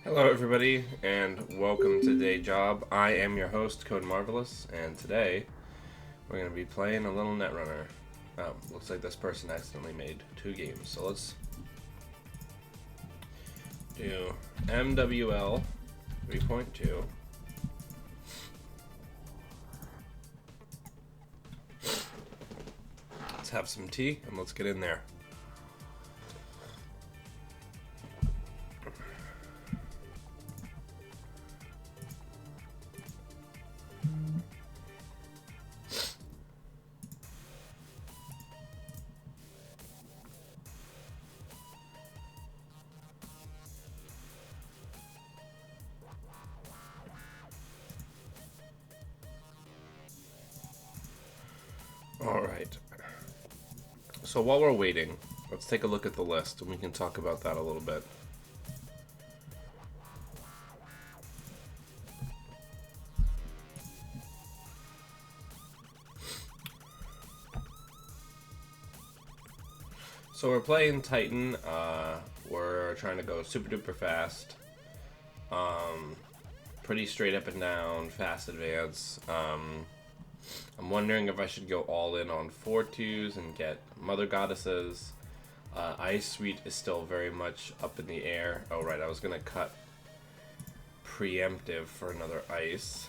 Hello, everybody, and welcome to Day Job. I am your host, Code Marvelous, and today we're going to be playing a little Netrunner. Oh, looks like this person accidentally made two games, so let's do MWL 3.2. Let's have some tea, and let's get in there. Alright. So while we're waiting, let's take a look at the list, and we can talk about that a little bit. So we're playing Titan. We're trying to go super duper fast. Pretty straight up and down, fast advance. I'm wondering if I should go all in on 4-2s and get Mother Goddesses. Ice Suite is still very much up in the air. Oh right, I was gonna cut preemptive for another ice.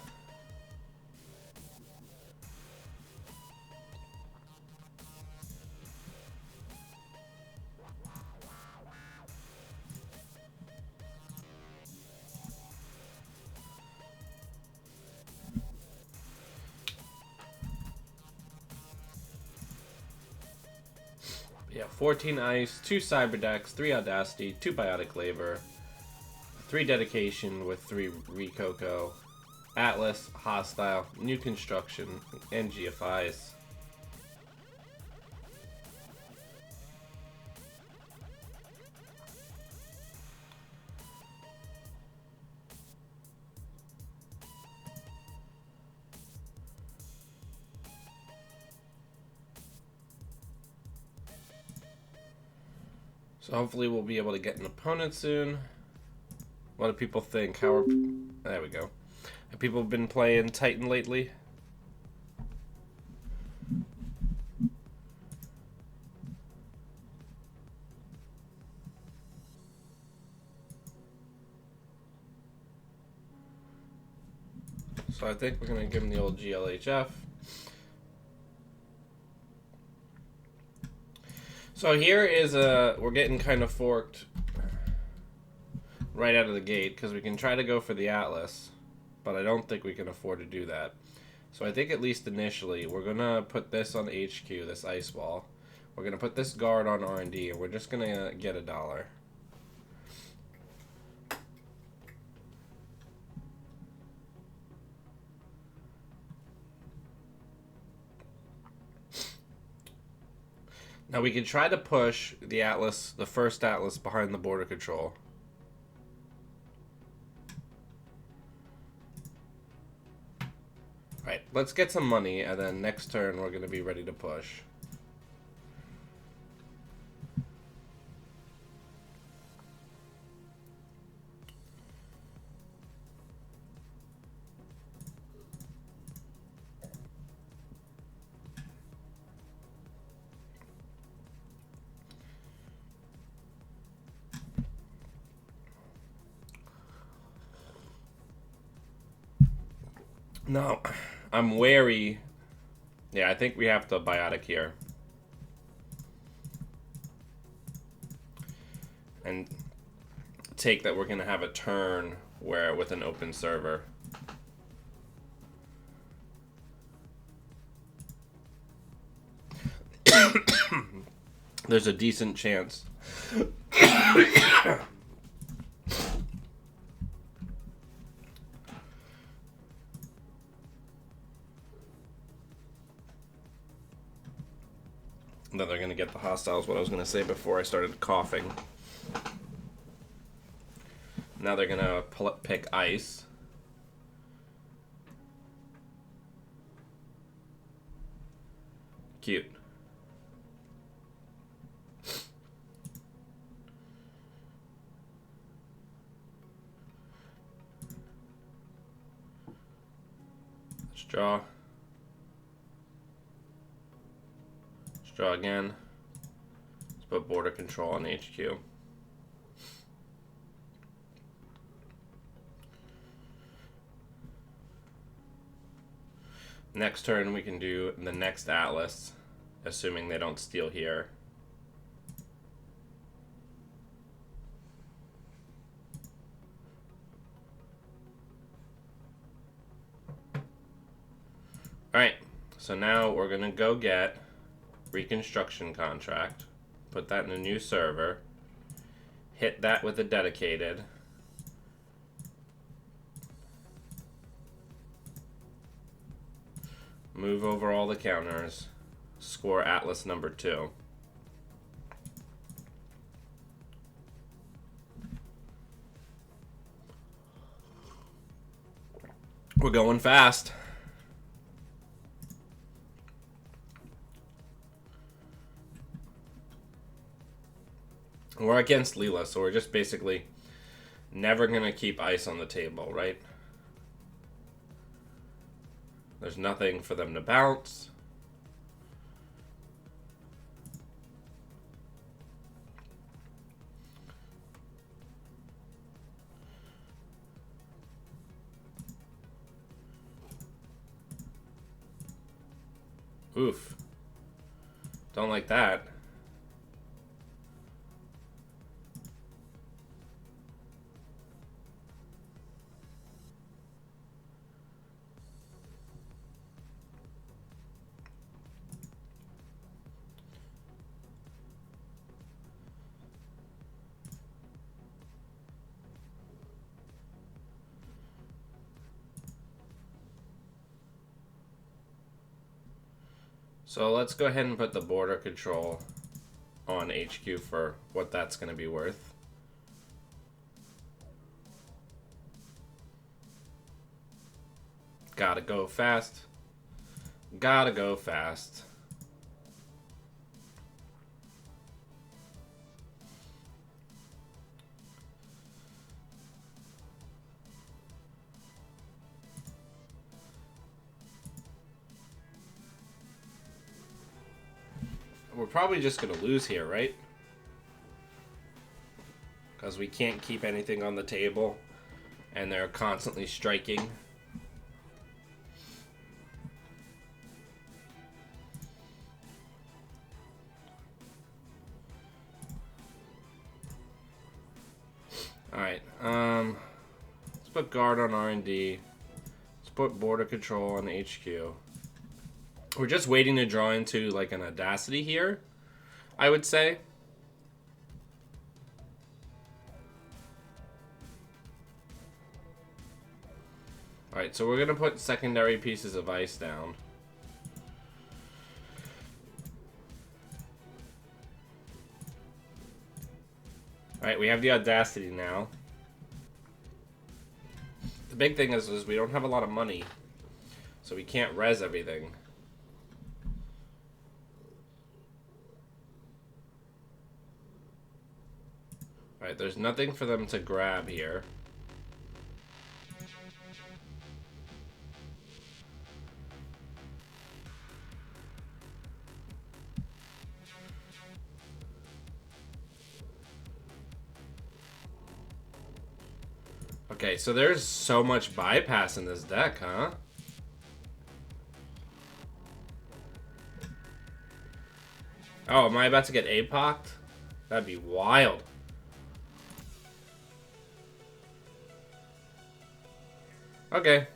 Yeah, 14 Ice, 2 Cyber Decks, 3 Audacity, 2 Biotic Labor, 3 Dedication with 3 Rikoko, Atlas, Hostile, New Construction, and GFIs. So hopefully we'll be able to get an opponent soon. What do people think? How are... There we go. Have people been playing Titan lately? So I think we're going to give him the old GLHF. So here is we're getting kind of forked right out of the gate because we can try to go for the Atlas, but I don't think we can afford to do that. So I think at least initially we're going to put this on HQ, this Ice Wall. We're going to put this guard on R&D, and we're just going to get $1. Now we can try to push the Atlas, the first Atlas, behind the border control. Right, let's get some money, and then next turn we're going to be ready to push. No, I'm wary. Yeah, I think we have to Biotic here. And take that we're going to have a turn where with an open server. There's a decent chance. That they're going to get the hostiles, what I was going to say before I started coughing. Now they're going to pick Ice. Cute. Draw. Let's draw again. Let's put border control on HQ. Next turn we can do the next Atlas, assuming they don't steal here. Alright, so now we're gonna go get reconstruction contract, put that in a new server, hit that with a dedicated. Move over all the counters, score Atlas number 2. We're going fast. We're against Leela, so we're just basically never going to keep ice on the table, right? There's nothing for them to bounce. Oof. Don't like that. So let's go ahead and put the border control on HQ for what that's going to be worth. Gotta go fast. Gotta go fast. We're probably just going to lose here, right? Because we can't keep anything on the table, and they're constantly striking. Alright, let's put guard on R&D. Let's put border control on HQ. We're just waiting to draw into like an Audacity here, I would say. Alright, so we're going to put secondary pieces of ice down. Alright, we have the Audacity now. The big thing is we don't have a lot of money, so we can't res everything. Alright, there's nothing for them to grab here. Okay, so there's so much bypass in this deck, huh? Oh, am I about to get APOC'd? That'd be wild. Okay.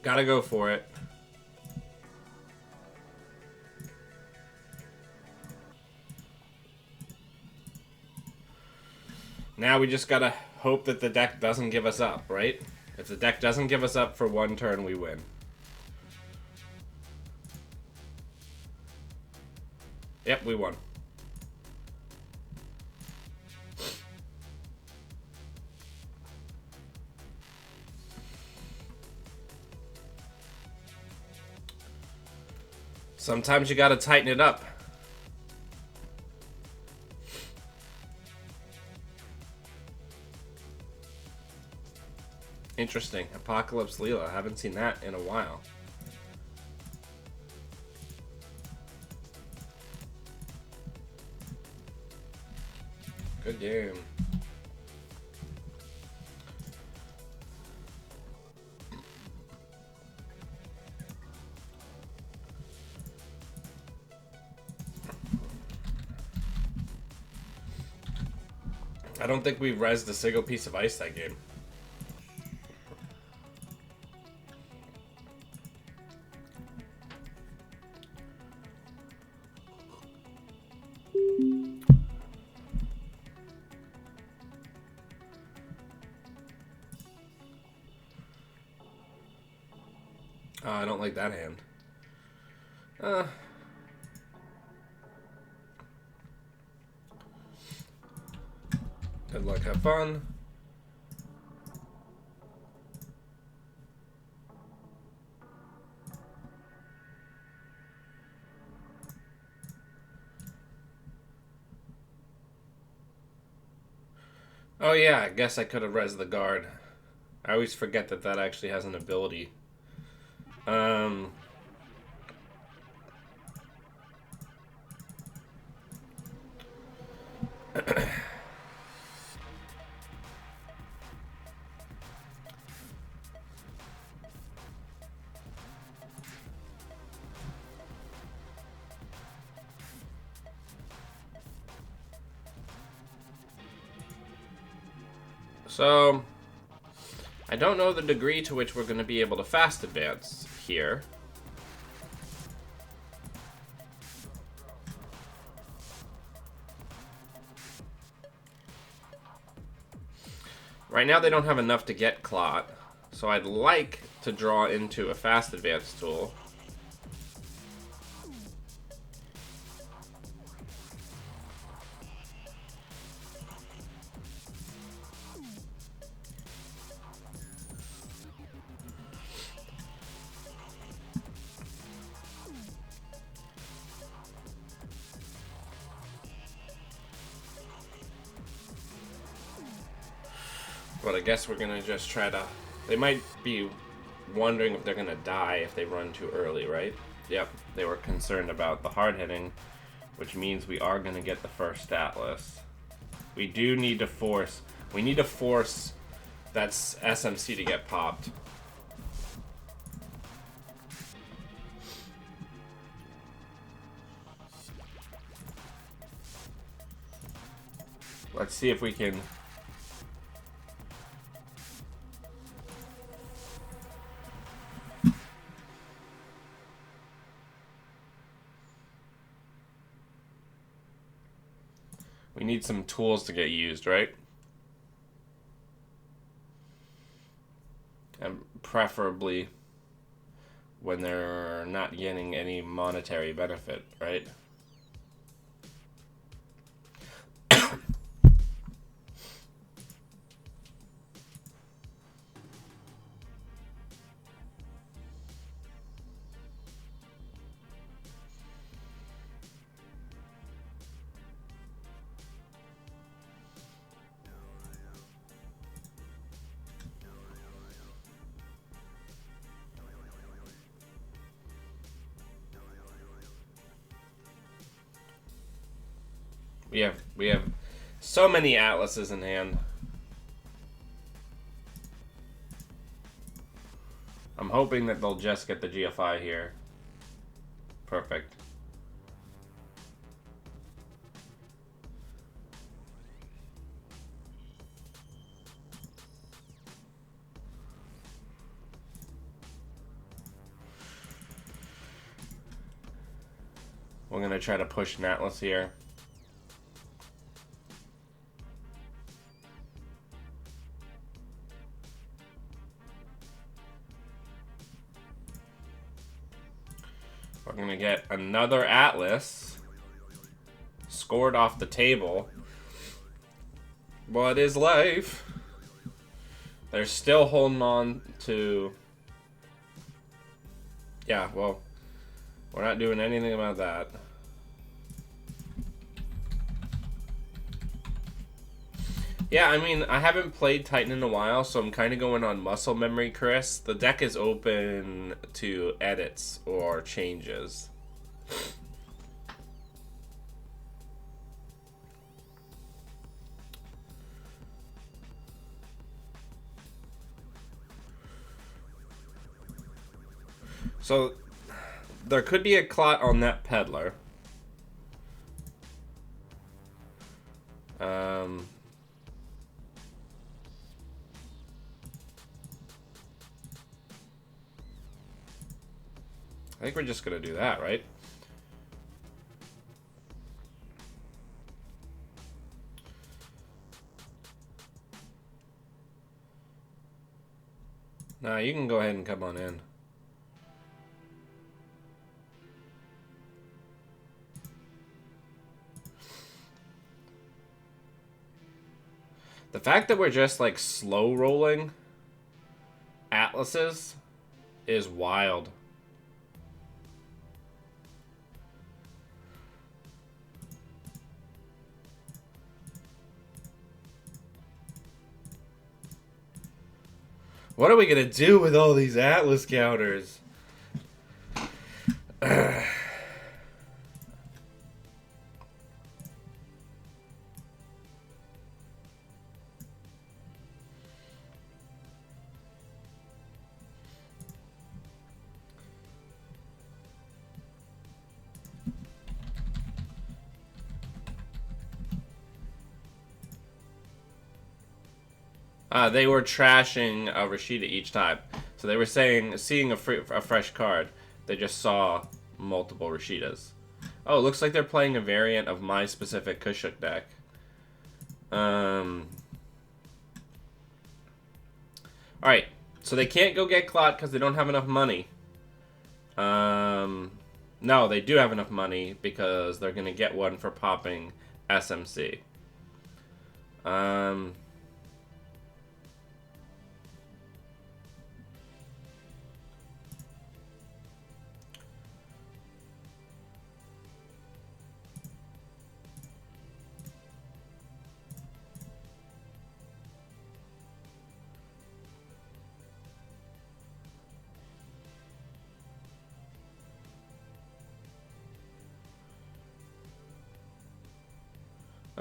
Gotta go for it. Now we just gotta hope that the deck doesn't give us up, right? If the deck doesn't give us up for one turn, we win. Yep, we won. Sometimes you gotta tighten it up. Interesting. Apocalypse Leela. Haven't seen that in a while. Good game. I don't think we rezzed a single piece of ice that game. I don't like that hand. Good luck, have fun. Oh yeah, I guess I could have rezzed the guard. I always forget that that actually has an ability. So, I don't know the degree to which we're going to be able to fast advance here. Right now they don't have enough to get Clot, so I'd like to draw into a fast advance tool. But I guess we're gonna just try to... They might be wondering if they're gonna die if they run too early, right? Yep, they were concerned about the hard hitting, which means we are gonna get the first Atlas. We do need to force... We need to force that SMC to get popped. Let's see if we can... We need some tools to get used, right? And preferably when they're not getting any monetary benefit, right? We have so many Atlases in hand. I'm hoping that they'll just get the GFI here. Perfect. We're gonna try to push an Atlas here. We're gonna get another Atlas scored off the table. What is life? They're still holding on to... Yeah, well, we're not doing anything about that. Yeah, I mean, I haven't played Titan in a while, so I'm kind of going on muscle memory, Chris. The deck is open to edits or changes. So, there could be a clot on that Peddler. I think we're just gonna do that, right? Nah, you can go ahead and come on in. The fact that we're just like slow rolling atlases is wild. What are we gonna do with all these atlas counters? They were trashing Rashida each time. So they were saying, seeing a fresh card, they just saw multiple Rashidas. Oh, it looks like they're playing a variant of my specific Kushuk deck. Alright, so they can't go get Clot because they don't have enough money. No, they do have enough money because they're going to get one for popping SMC.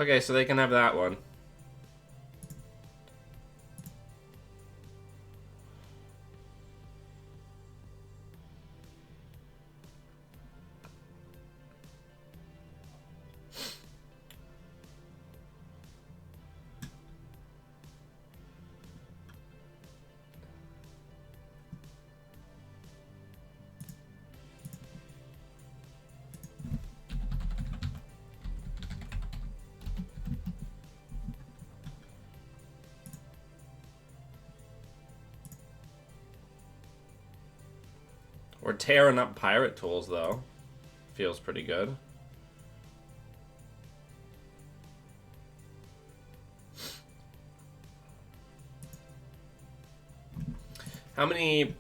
Okay, so they can have that one. We're tearing up pirate tools, though. Feels pretty good. How many...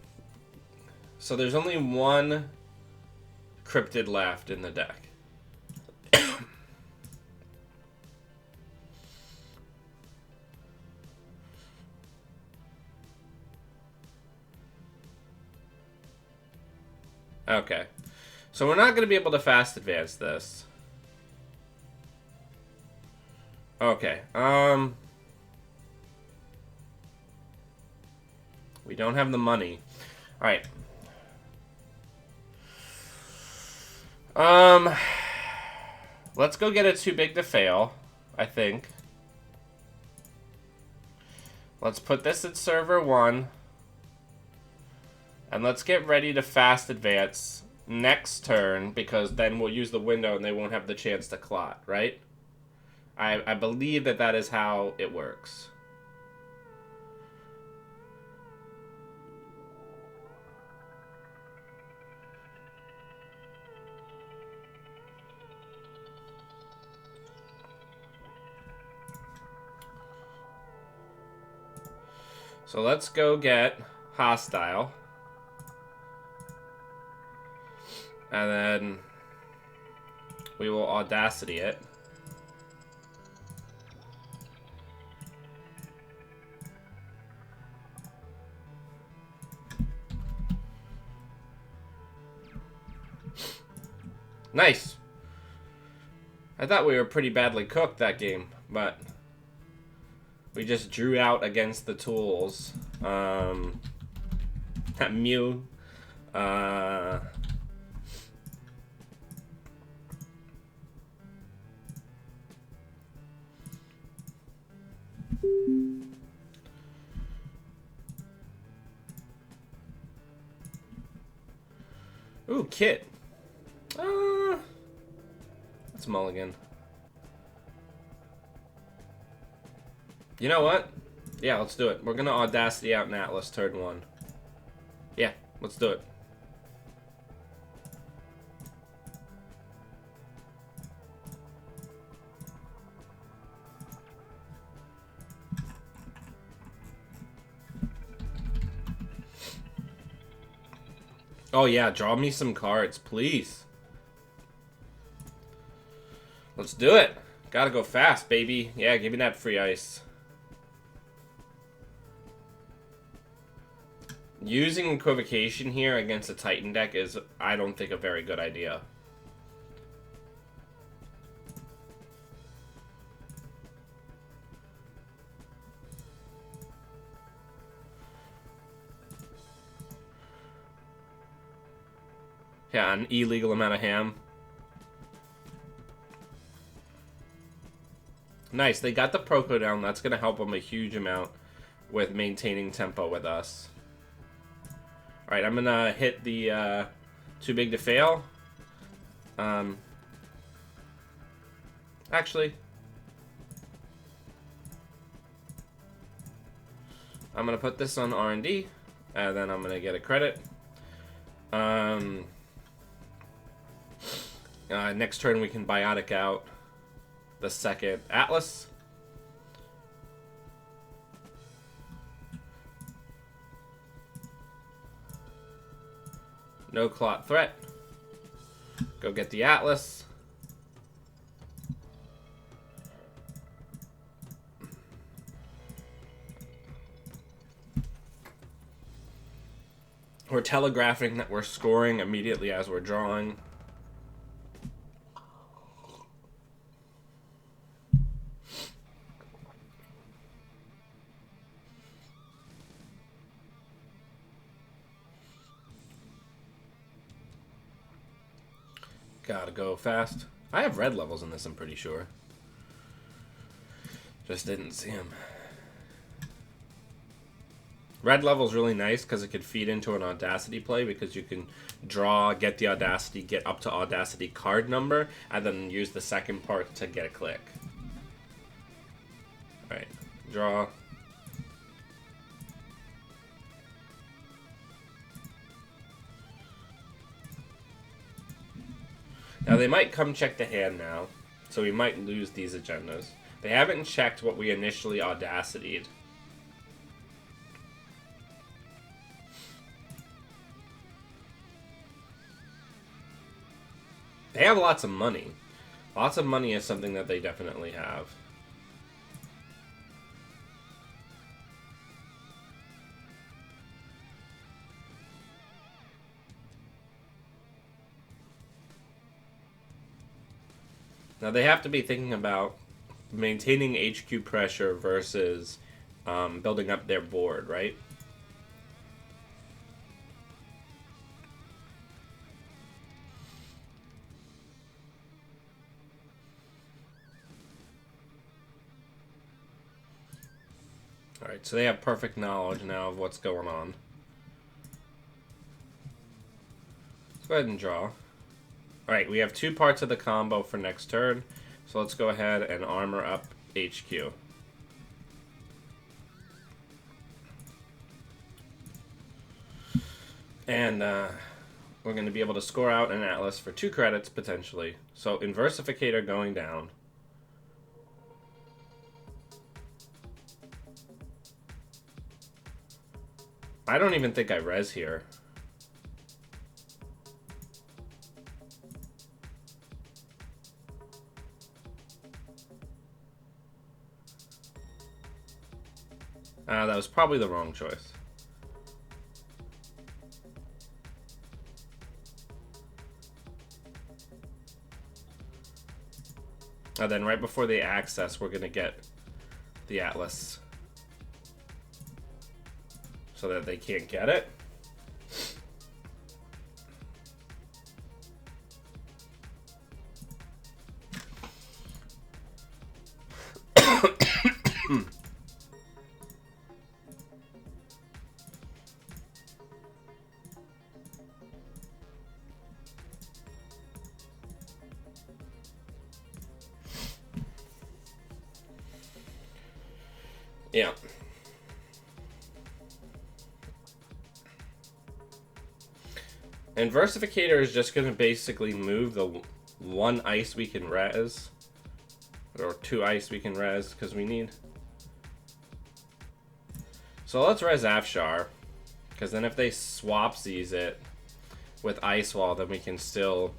So there's only one cryptid left in the deck. Okay. So we're not going to be able to fast advance this. Okay. We don't have the money. Alright. Let's go get it too big to fail, I think. Let's put this at server 1. And let's get ready to fast advance next turn, because then we'll use the window and they won't have the chance to clot, right? I believe that that is how it works. So let's go get Hostile. And then we will Audacity it. Nice. I thought we were pretty badly cooked that game, but we just drew out against the tools. Mew. Ooh, Kit. That's mulligan. You know what? Yeah, let's do it. We're gonna Audacity out in Atlas turn 1. Yeah, let's do it. Oh yeah, draw me some cards, please. Let's do it. Gotta go fast, baby. Yeah, give me that free ice. Using Equivocation here against a Titan deck is, I don't think, a very good idea. Yeah, an illegal amount of ham. Nice, they got the Proco down. That's going to help them a huge amount with maintaining tempo with us. Alright, I'm going to hit the Too Big to Fail. Actually, I'm going to put this on R&D, and then I'm going to get a credit. Next turn we can Biotic out the second Atlas. No Clot threat. Go get the Atlas. We're telegraphing that we're scoring immediately as we're drawing. Gotta go fast. I have red levels in this, I'm pretty sure. Just didn't see them. Red level's really nice because it could feed into an Audacity play because you can draw, get the Audacity, get up to Audacity card number, and then use the second part to get a click. Alright, draw. Now they might come check the hand now, so we might lose these agendas. They haven't checked what we initially Audacity'd. They have lots of money. Lots of money is something that they definitely have. Now they have to be thinking about maintaining HQ pressure versus building up their board, right? Alright, so they have perfect knowledge now of what's going on. Let's go ahead and draw. Alright, we have two parts of the combo for next turn, so let's go ahead and armor up HQ. And we're going to be able to score out an Atlas for 2 credits, potentially. So, Inversificator going down. I don't even think I res here. That was probably the wrong choice. And then right before they access, we're going to get the Atlas. So that they can't get it. Yeah. And Versificator is just going to basically move the one ice we can res. Or 2 ice we can res, because we need. So let's res Afshar. Because then if they swapsies it with Ice Wall, then we can still...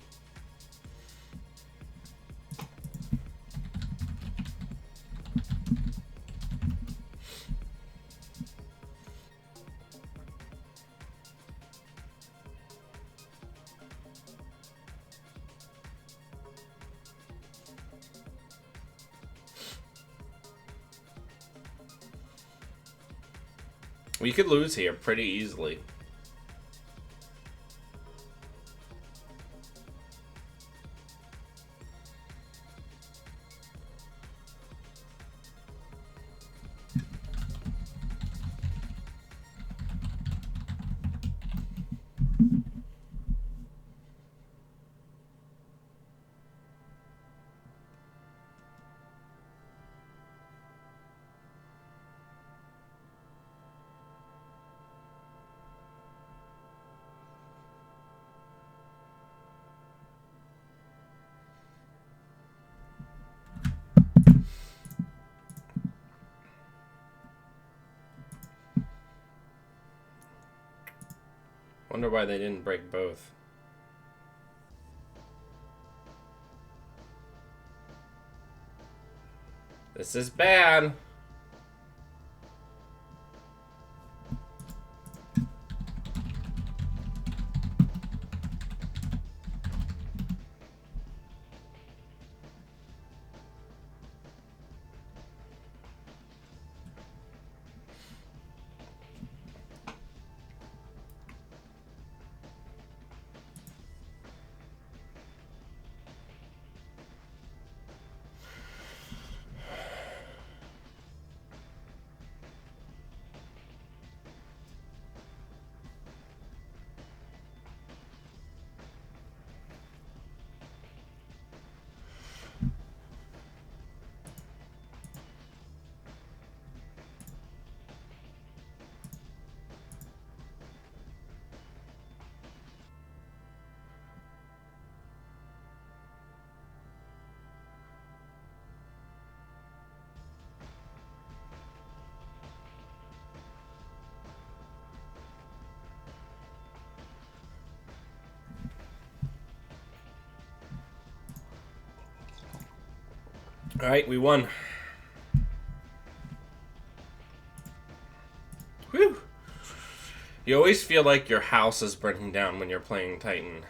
We could lose here pretty easily. Wonder why they didn't break both. This is bad. Alright, we won. Whew. You always feel like your house is burning down when you're playing Titan.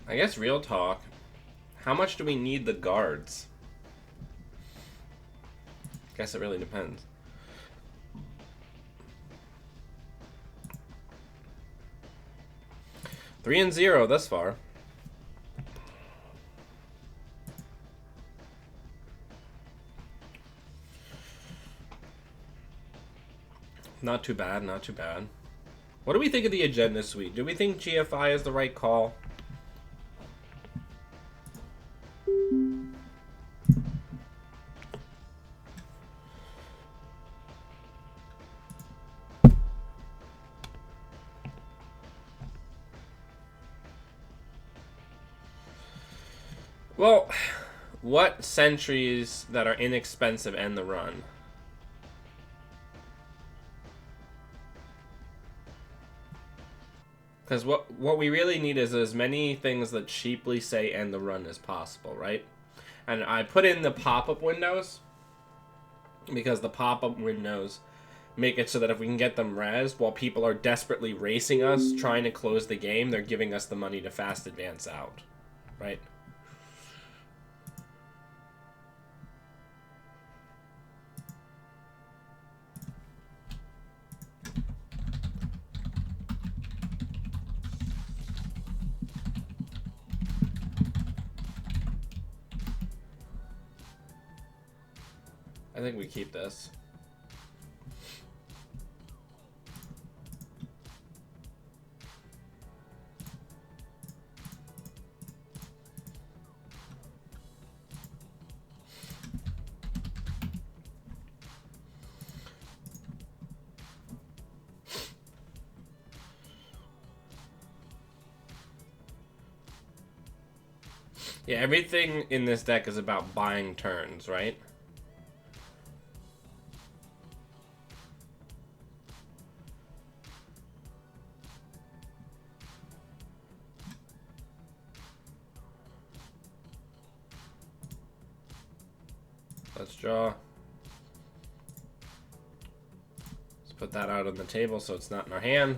I guess real talk, how much do we need the guards? Guess it really depends. Three and 0 thus far. Not too bad, not too bad. What do we think of the agenda suite? Do we think GFI is the right call? Well, What sentries that are inexpensive end the run? Because what we really need is as many things that cheaply say end the run as possible, right? And I put in the pop-up windows because the pop-up windows make it so that if we can get them rezzed while people are desperately racing us, trying to close the game, they're giving us the money to fast advance out, right? I think we keep this. Yeah, everything in this deck is about buying turns, right? Let's draw. Let's put that out on the table so it's not in our hand.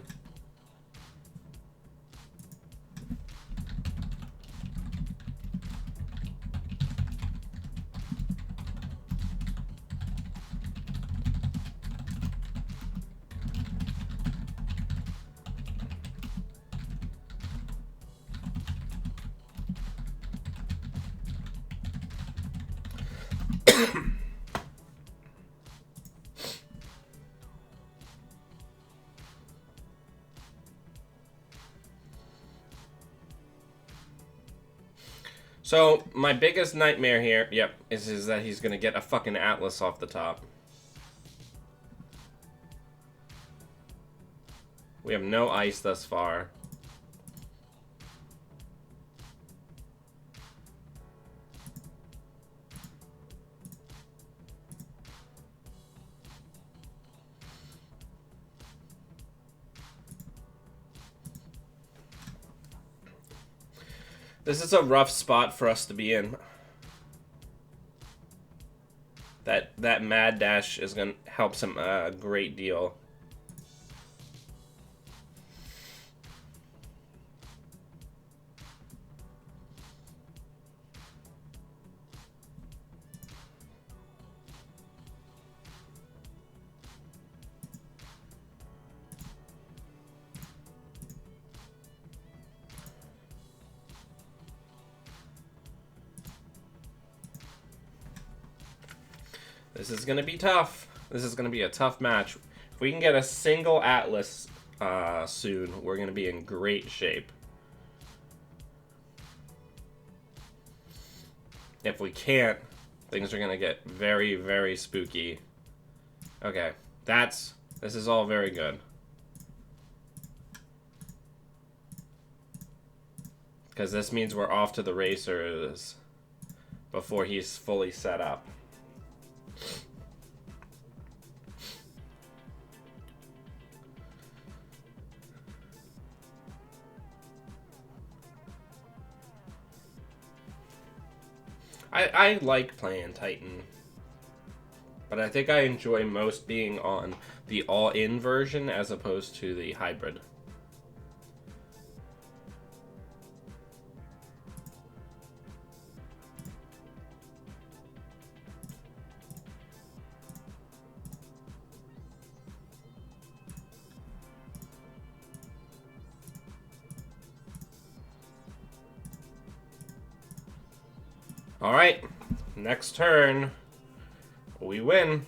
So, my biggest nightmare here, yep, is that he's gonna get a fucking Atlas off the top. We have no ice thus far. This is a rough spot for us to be in. That Mad Dash is gonna helps him a great deal. This is gonna be tough. This is gonna be a tough match. If we can get a single Atlas soon, we're gonna be in great shape. If we can't, things are gonna get very, very spooky. Okay, this is all very good. Because this means we're off to the racers before he's fully set up. I like playing Titan, but I think I enjoy most being on the all-in version as opposed to the hybrid. Alright, next turn, we win.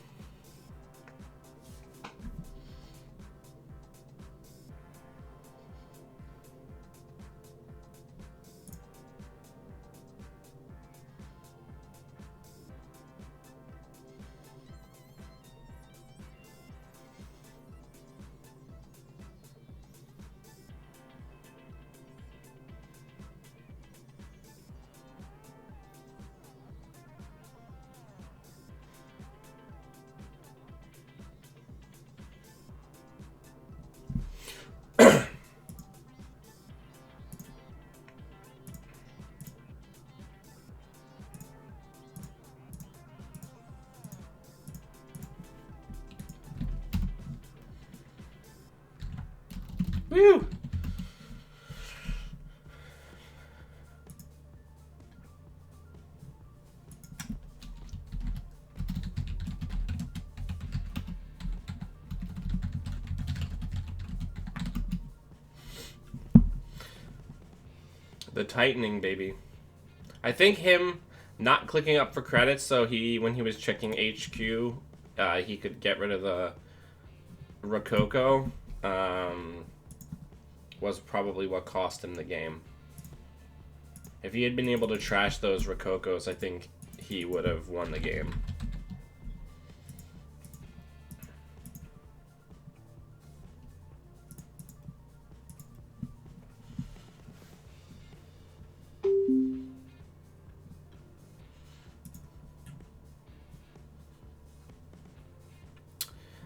Woo! The tightening, baby. I think him not clicking up for credits, so when he was checking HQ, he could get rid of the Rococo, was probably what cost him the game. If he had been able to trash those Rococos, I think he would have won the game.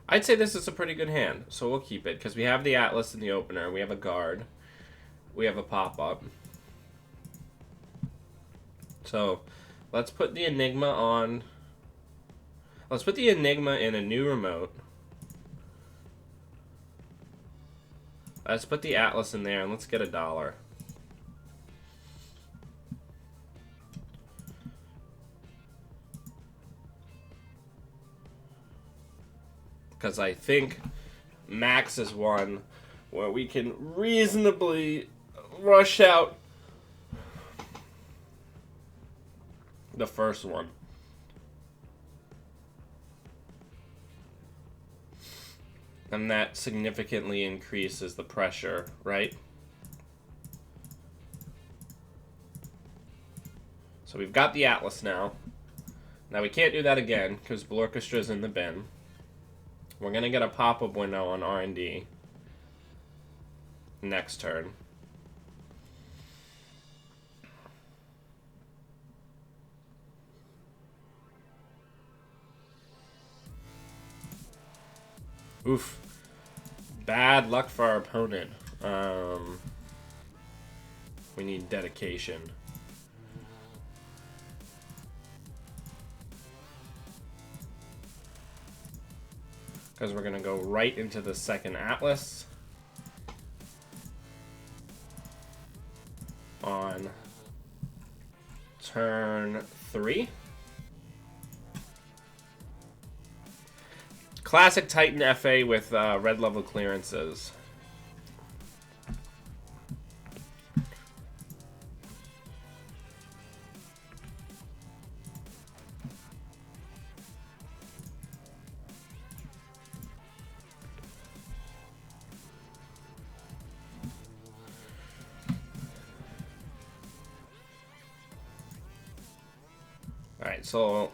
I'd say this is a pretty good hand, so we'll keep it, because we have the Atlas in the opener, we have a guard, we have a pop-up. So, let's put the Enigma on. Let's put the Enigma in a new remote. Let's put the Atlas in there, and let's get $1. Because I think Max is one where we can reasonably rush out the first one. And that significantly increases the pressure, right? So we've got the Atlas now. Now we can't do that again because Blorchestra's in the bin. We're going to get a pop-up window on R&D next turn. Oof. Bad luck for our opponent. We need dedication. Because we're going to go right into the second Atlas on turn 3. Classic Titan FA with red level clearances. Alright, so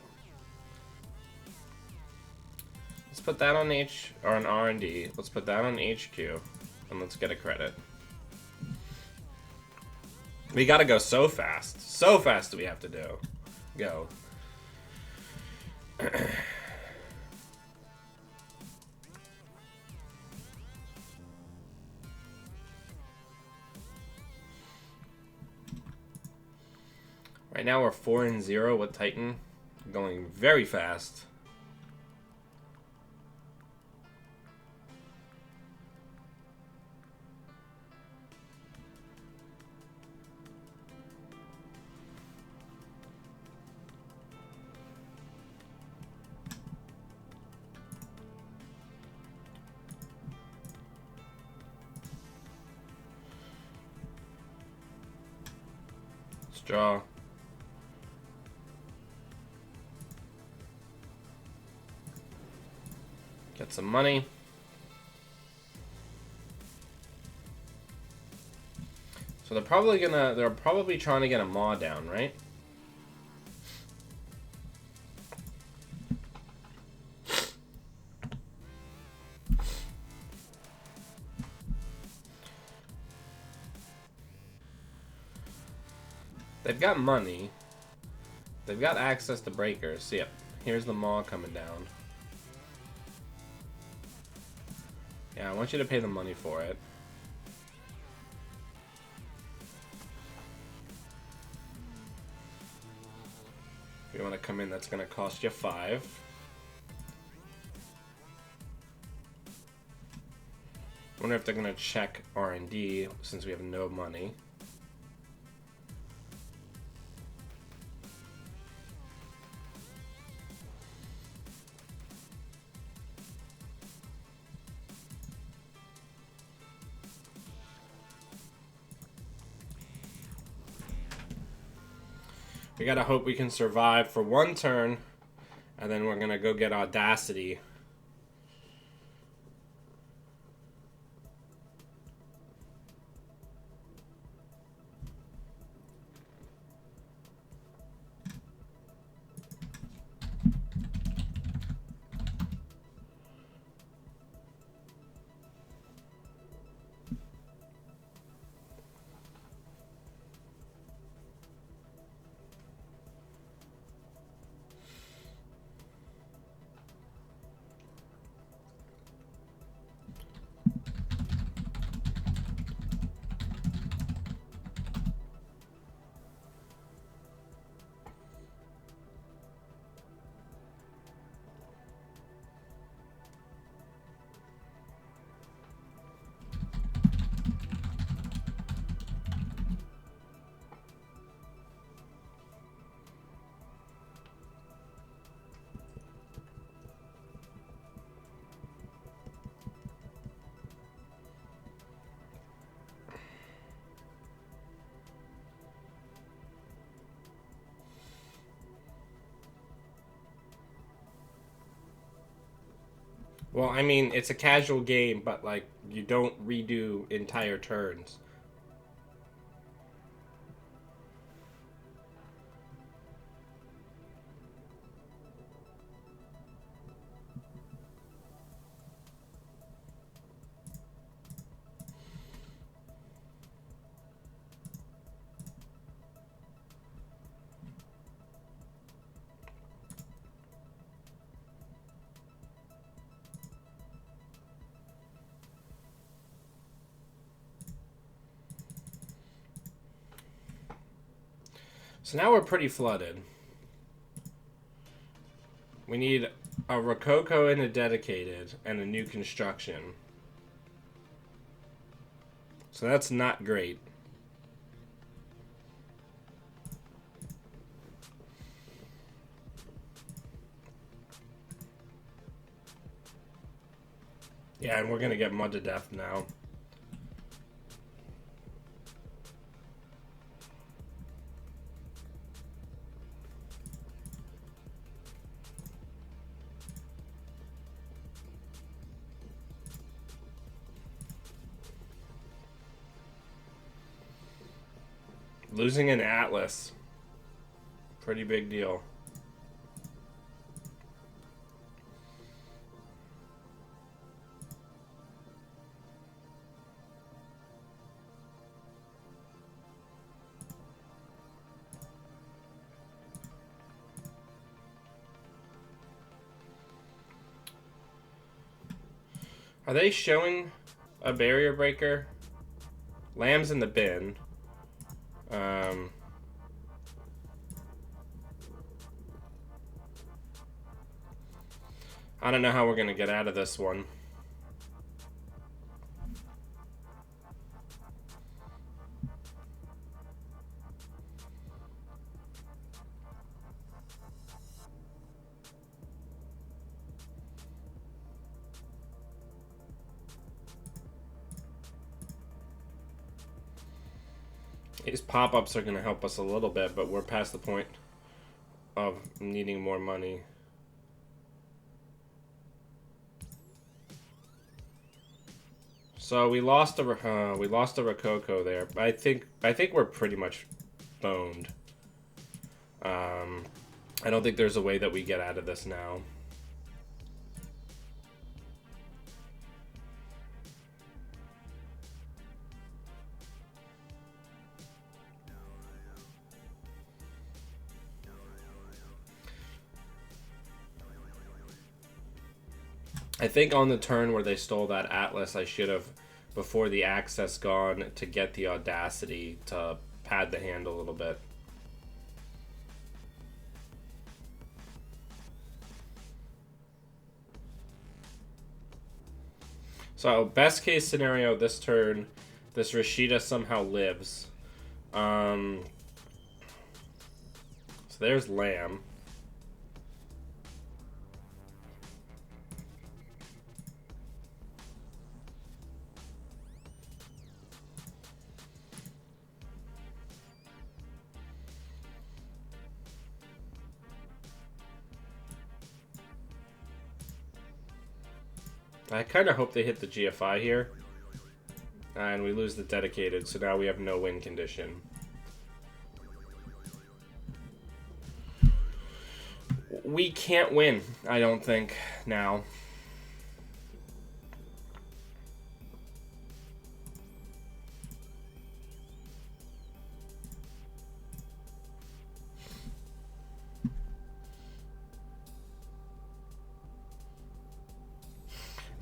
let's put that on on R&D. Let's put that on HQ, and let's get a credit. We gotta go so fast. So fast do we have to go. Right now we're 4-0 with Titan, going very fast. Let's draw. Get some money. So they're probably trying to get a Maw down, right? They've got money. They've got access to breakers. So, yep, here's the Maw coming down. Yeah, I want you to pay the money for it. If you want to come in, that's going to cost you 5. Wonder if they're gonna check R&D since we have no money. We gotta hope we can survive for one turn, and then we're gonna go get Audacity. Well, I mean, it's a casual game, but, like, you don't redo entire turns. So now we're pretty flooded. We need a Rococo and a Dedicated and a new construction. So that's not great. Yeah, and we're gonna get mud to death now. Losing an Atlas. Pretty big deal. Are they showing a barrier breaker? Lamb's in the bin. I don't know how we're gonna get out of this one. These pop-ups are gonna help us a little bit, but we're past the point of needing more money. So we lost a Rococo there. I think we're pretty much boned. I don't think there's a way that we get out of this now. I think on the turn where they stole that Atlas, I should have, before the access gone, to get the Audacity to pad the hand a little bit. So, best case scenario this turn, this Rashida somehow lives. So there's Lamb. I kind of hope they hit the GFI here. And we lose the dedicated, so now we have no win condition. We can't win, I don't think, now.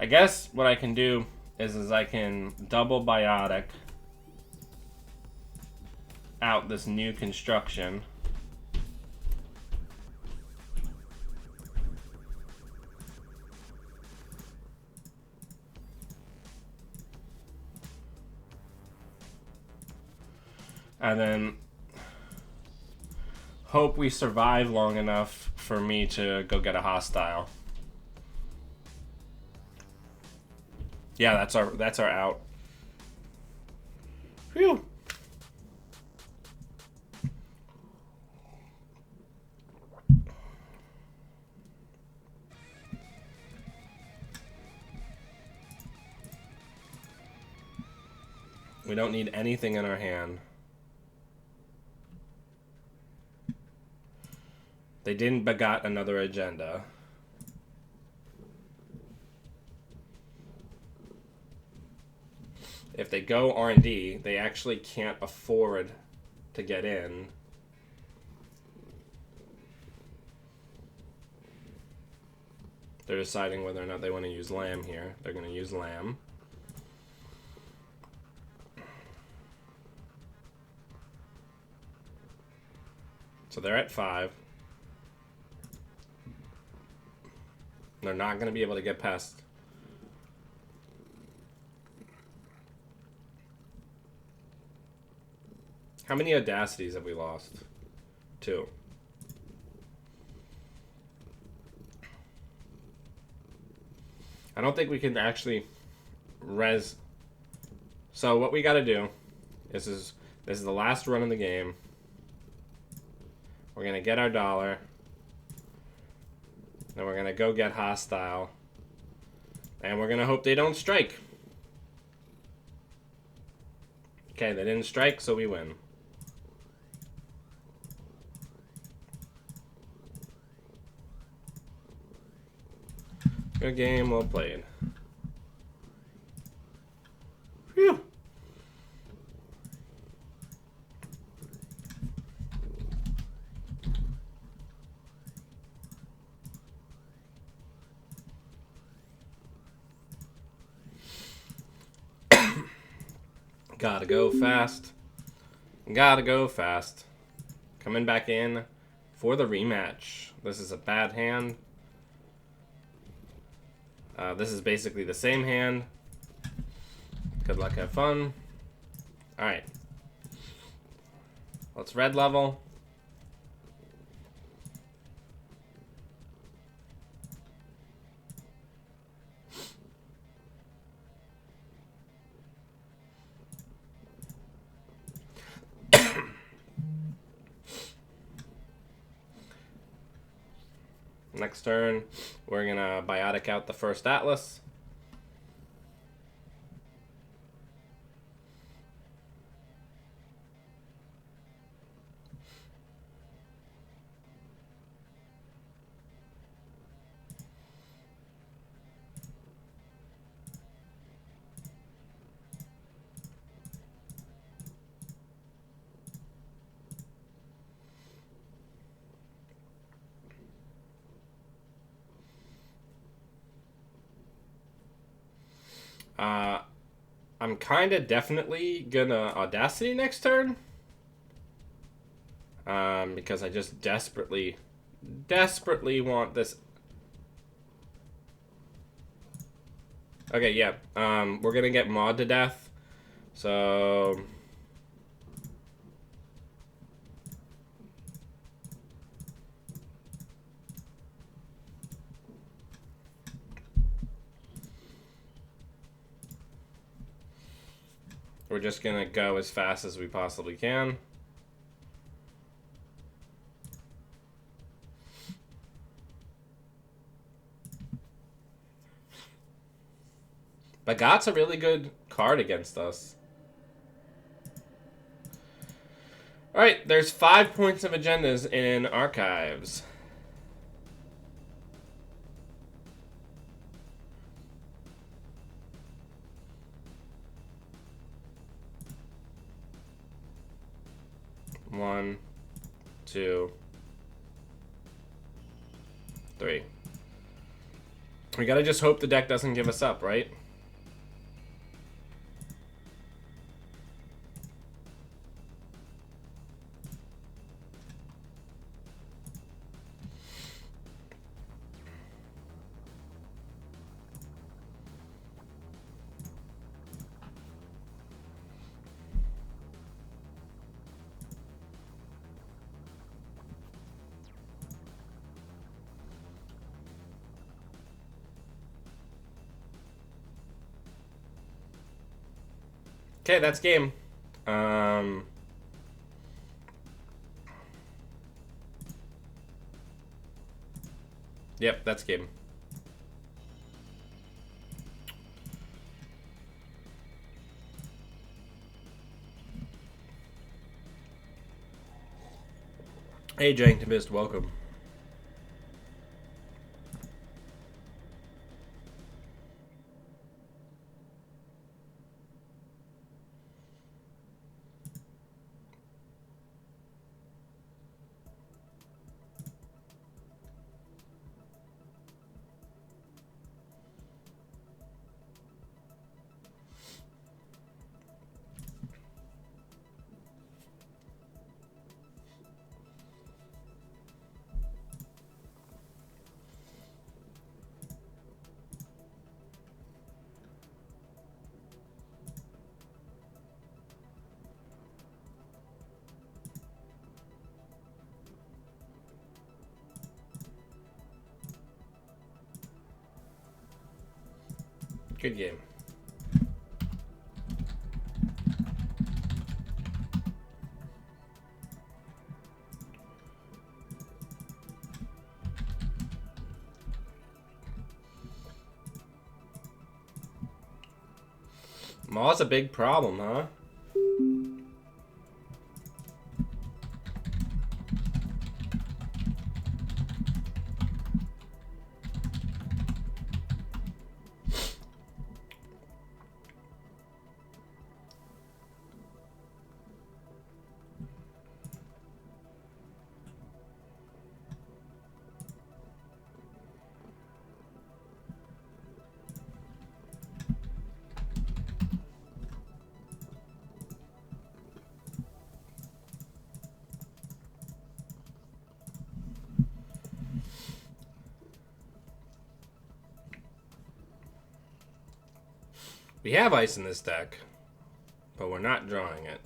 I guess what I can do is I can double biotic out this new construction. And then hope we survive long enough for me to go get a hostile. Yeah, that's our out. Phew. We don't need anything in our hand. They didn't begot another agenda. If they go R&D, they actually can't afford to get in. They're deciding whether or not they want to use Lamb here. They're going to use Lamb. So they're at 5. They're not going to be able to get past. How many audacities have we lost? 2. I don't think we can actually res. So what we got to do is this is the last run in the game. We're gonna get our dollar. Then we're gonna go get hostile. And we're gonna hope they don't strike. Okay, they didn't strike, so we win. Good game, well played. Phew. Gotta go fast. Gotta go fast. Coming back in for the rematch. This is a bad hand. This is basically the same hand. Good luck, have fun. Alright. Let's red level. Next turn, we're gonna biotic out the first Atlas. I'm kind of definitely gonna Audacity next turn. Because I just desperately want this. Okay, yeah. We're gonna get Maud to death. So... we're just gonna go as fast as we possibly can. Bagat's a really good card against us. Alright, there's 5 points of agendas in archives. One, two, three. We gotta just hope the deck doesn't give us up, right? Okay, that's game. Yep, that's game. Hey, Janktivist, welcome. Good game. Maw's a big problem, huh? We have ice in this deck, but we're not drawing it.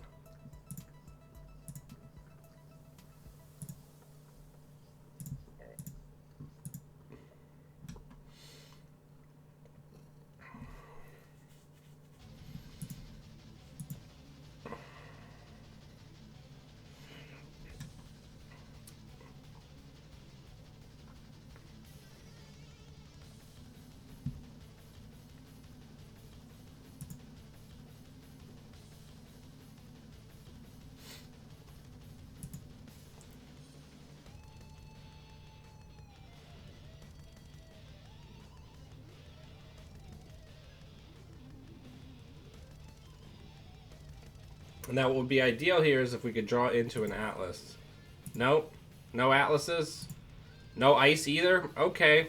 Now, what would be ideal here is if we could draw into an Atlas. Nope. No Atlases. No ice either? Okay.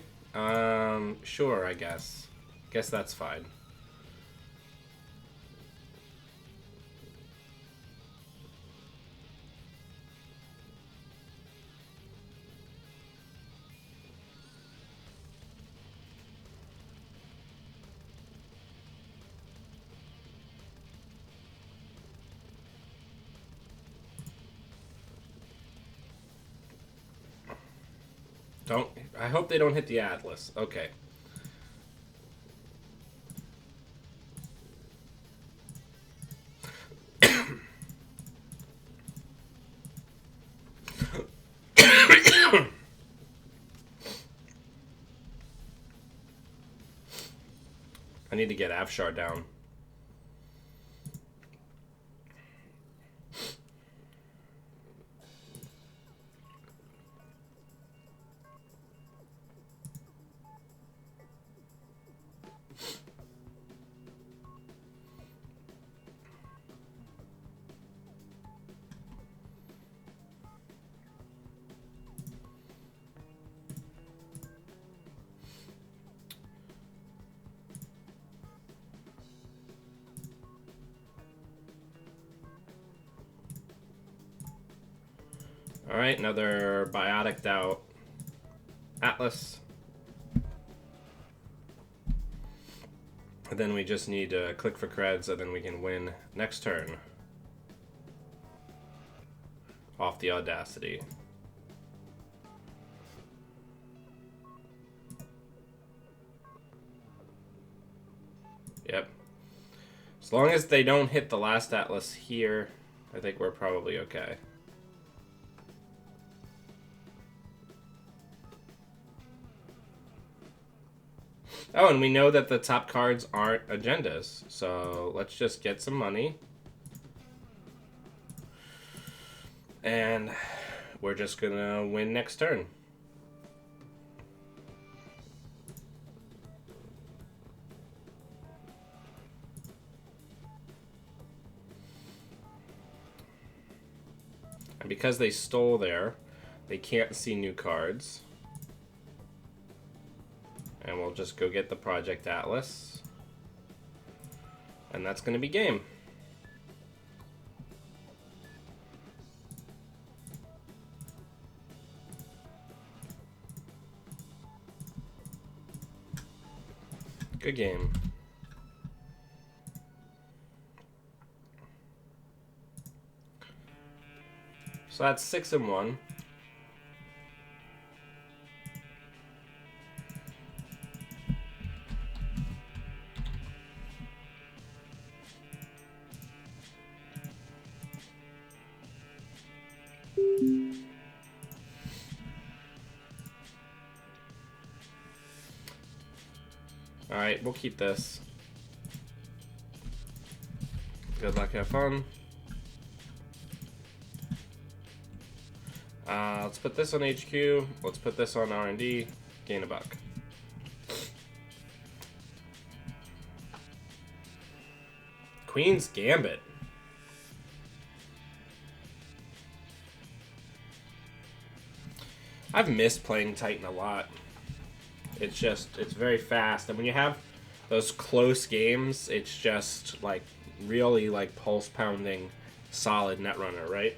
Sure, I guess. Guess that's fine. Don't. I hope they don't hit the Atlas. Okay. I need to get Afshar down. Alright, another biotic out Atlas. And then we just need to click for creds, and then we can win next turn. Off the Audacity. Yep. As long as they don't hit the last Atlas here, I think we're probably okay. Oh, and we know that the top cards aren't agendas, so let's just get some money. And we're just gonna win next turn. And because they stole there, they can't see new cards. And we'll just go get the Project Atlas. And that's going to be game. Good game. So that's 6-1. Alright, we'll keep this. Good luck, have fun. Let's put this on HQ. Let's put this on R&D. Gain a buck. Queen's Gambit. I've missed playing Titan a lot. It's very fast. And when you have those close games, it's just, like, really, like, pulse-pounding, solid Netrunner, right?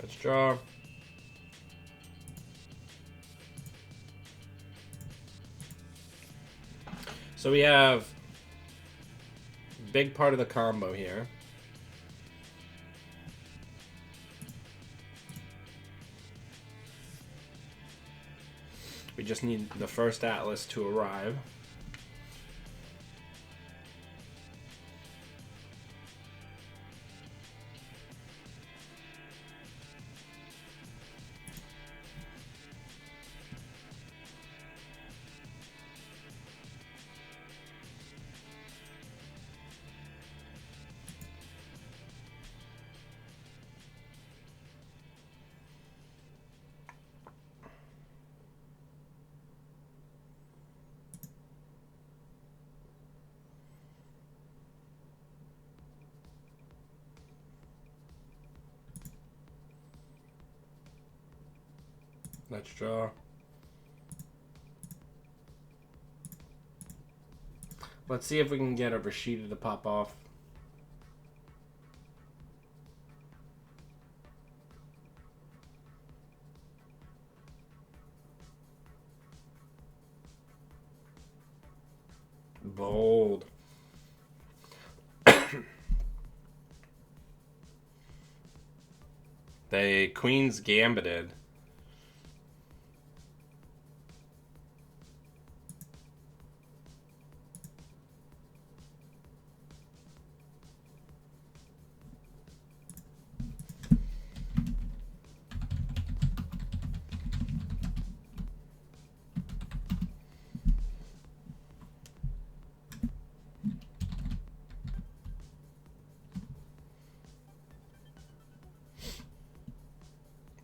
Let's draw. So we have big part of the combo here. We just need the first Atlas to arrive. Let's draw. Let's see if we can get a Rashida to pop off. Bold. They Queen's Gambited.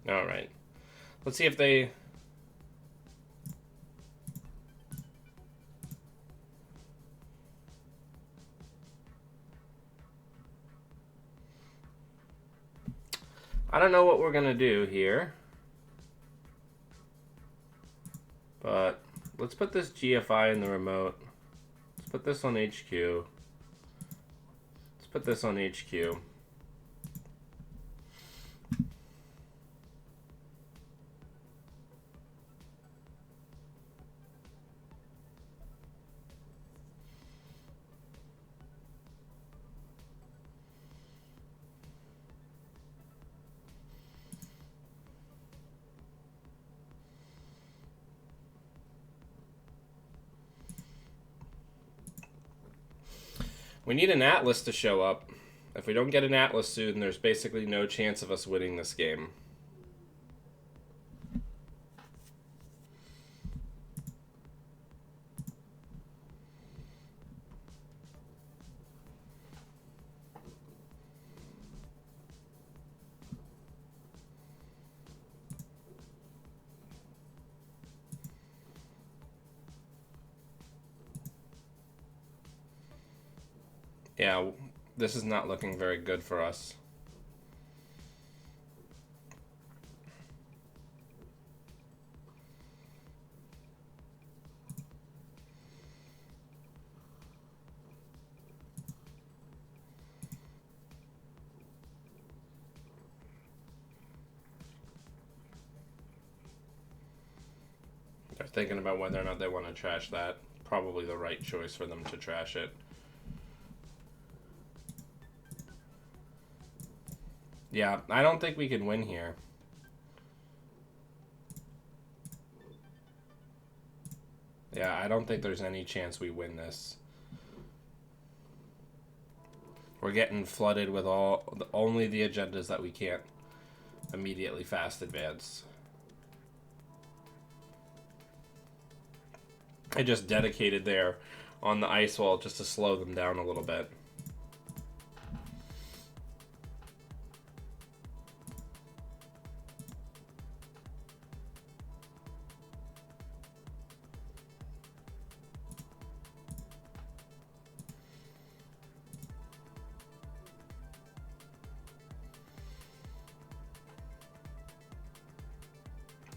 All right. Let's see if they... I don't know what we're going to do here. But let's put this GFI in the remote. Let's put this on HQ. Let's put this on HQ. We need an Atlas to show up. If we don't get an Atlas soon, there's basically no chance of us winning this game. Yeah, this is not looking very good for us. They're thinking about whether or not they want to trash that. Probably the right choice for them to trash it. Yeah, I don't think we can win here. Yeah, I don't think there's any chance we win this. We're getting flooded with only the agendas that we can't immediately fast advance. I just dedicated there on the ice wall just to slow them down a little bit.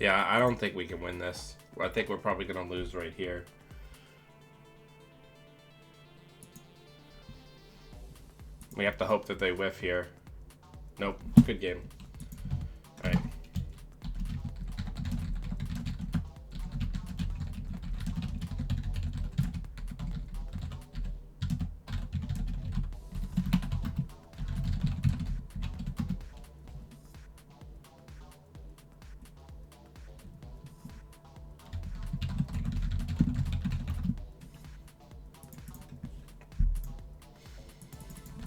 Yeah, I don't think we can win this. I think we're probably going to lose right here. We have to hope that they whiff here. Nope. Good game. All right.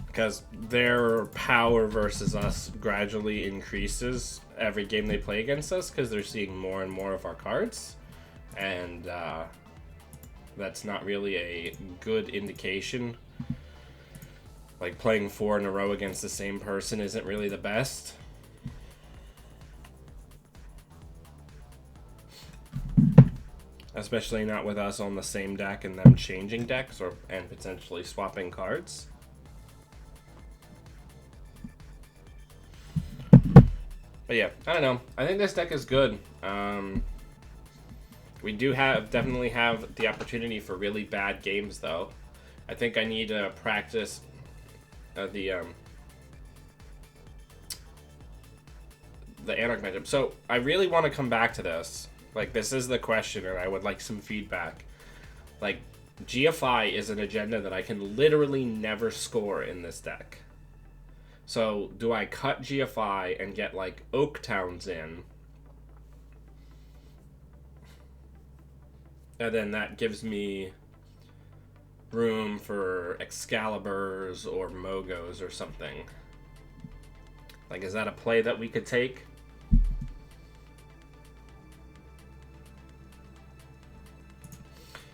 Because their power versus us gradually increases every game they play against us because they're seeing more and more of our cards. And that's not really a good indication. Like, playing 4 in a row against the same person isn't really the best. Especially not with us on the same deck and them changing decks and potentially swapping cards. But yeah, I don't know. I think this deck is good. We do definitely have the opportunity for really bad games, though. I think I need to practice the Anarch matchup. So I really want to come back to this. Like, this is the question, and I would like some feedback. Like, GFI is an agenda that I can literally never score in this deck. So, do I cut GFI and get, like, Oaktowns in? And then that gives me room for Excaliburs or Mogos or something. Like, is that a play that we could take?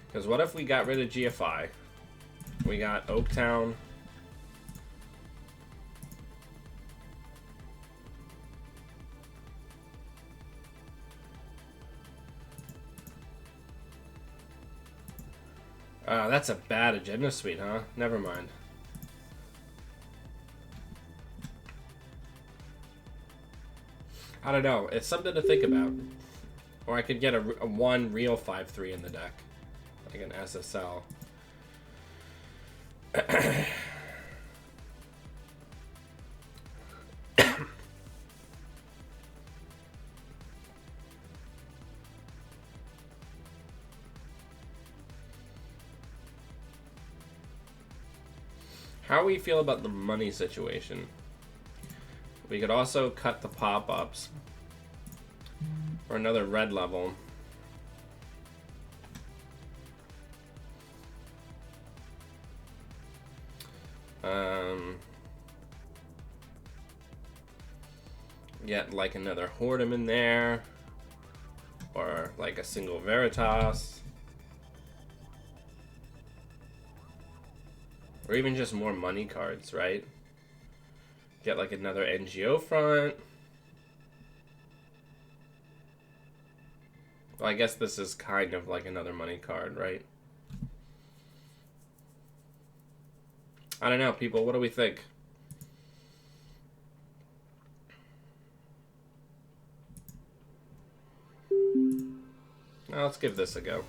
Because what if we got rid of GFI? We got Oaktown. That's a bad agenda suite, huh? Never mind. I don't know. It's something to think about. Or I could get a 1 real 5/3 in the deck. Like an SSL. How we feel about the money situation? We could also cut the pop-ups. Or another red level. Get like another Hordem in there. Or like a single Veritas. Or even just more money cards, right? Get like another NGO front. Well, I guess this is kind of like another money card, right? I don't know, people. What do we think? Now let's give this a go.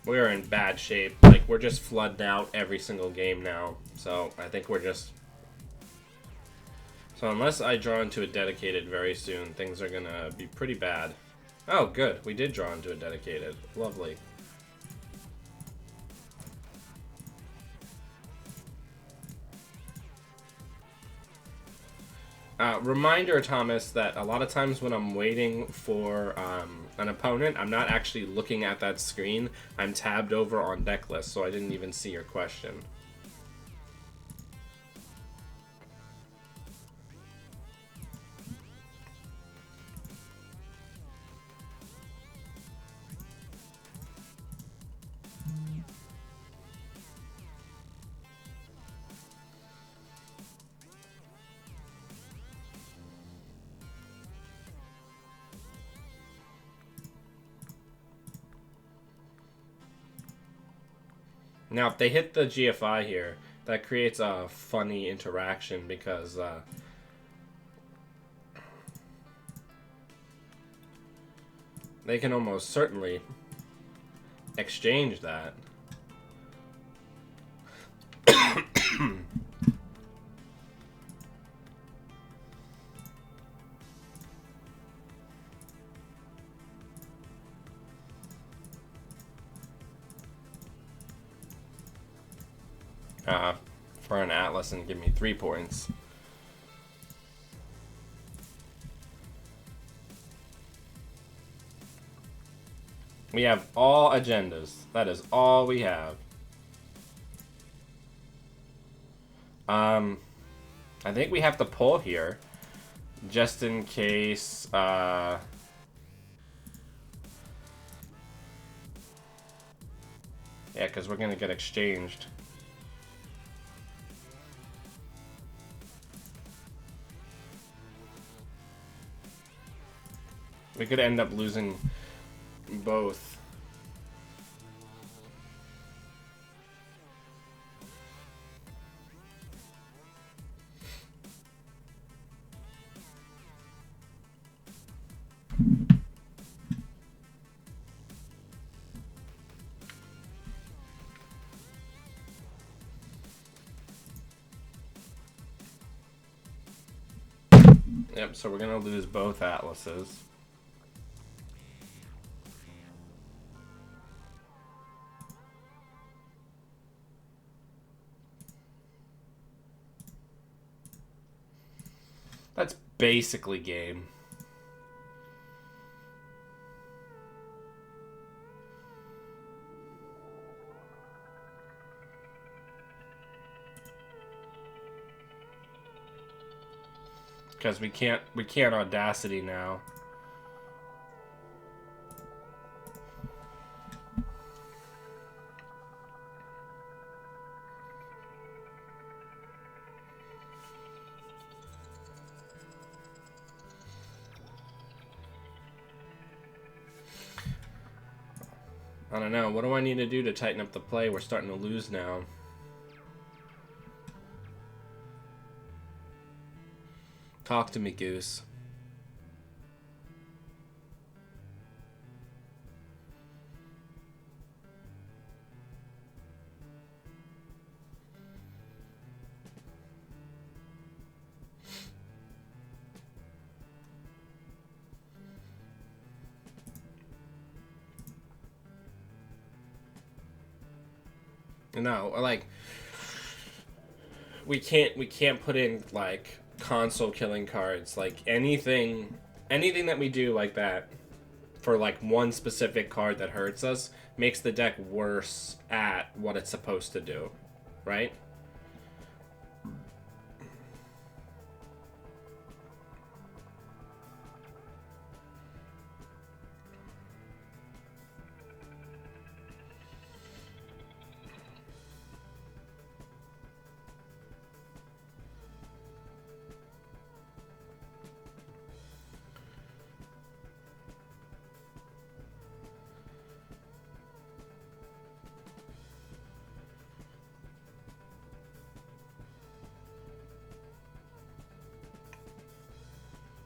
We're in bad shape. Like, we're just flooded out every single game now. So, I think we're just... So, unless I draw into a dedicated very soon, things are gonna be pretty bad. Oh, good. We did draw into a dedicated. Lovely. Reminder, Thomas, that a lot of times when I'm waiting for an opponent, I'm not actually looking at that screen. I'm tabbed over on deck list, so I didn't even see your question. Now, if they hit the GFI here, that creates a funny interaction because they can almost certainly exchange that. For an Atlas and give me 3 points. We have all agendas. That is all we have. I think we have to pull here. Just in case, yeah, because we're going to get exchanged. We could end up losing both. Yep, so we're gonna lose both atlases. That's basically game. Because we can't Audacity now. I don't know. What do I need to do to tighten up the play? We're starting to lose now. Talk to me, Goose. No, like we can't put in like console killing cards, like anything that we do like that for like one specific card that hurts us makes the deck worse at what it's supposed to do, right?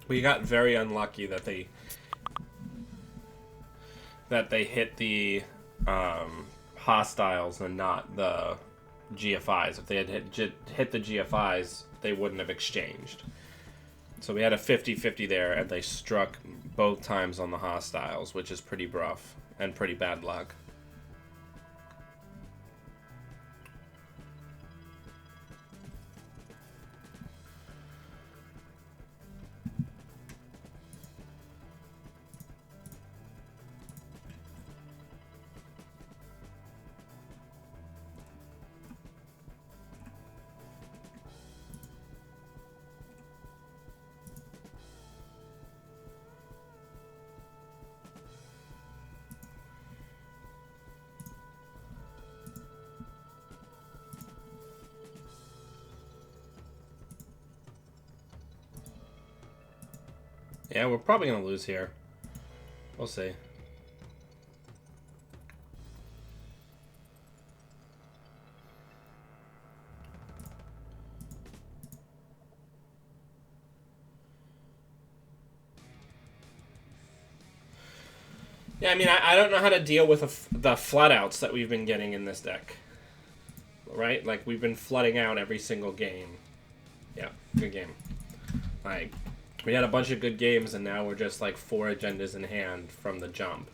We got very unlucky that they hit the hostiles and not the GFIs. If they had hit the GFIs, they wouldn't have exchanged. So we had a 50-50 there, and they struck both times on the hostiles, which is pretty rough and pretty bad luck. Yeah, we're probably going to lose here. We'll see. Yeah, I mean, I don't know how to deal with the flat outs that we've been getting in this deck. Right? Like, we've been flooding out every single game. Yeah, good game. Like, we had a bunch of good games, and now we're just like 4 agendas in hand from the jump.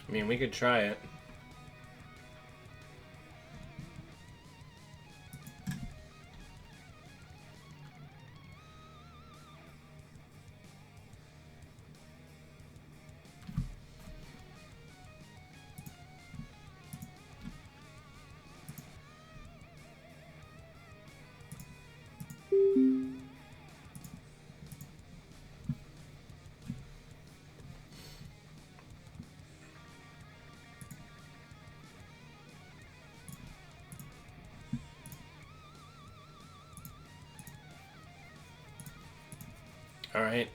I mean, we could try it. All right.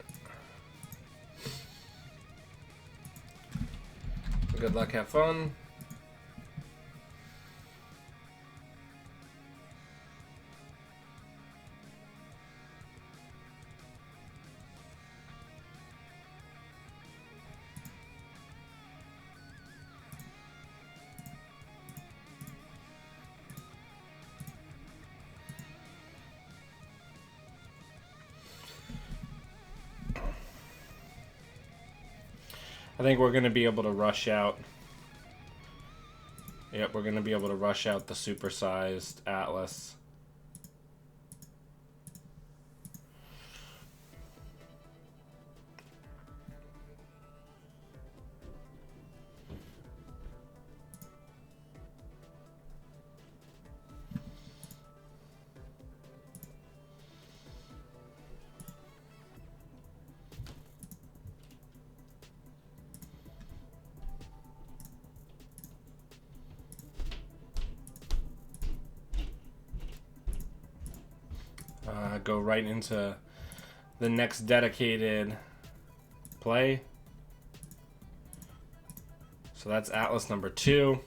Good luck, have fun. I think we're going to be able to rush out. Yep, we're going to be able to rush out the supersized Atlas. Go right into the next dedicated play. So that's Atlas number 2.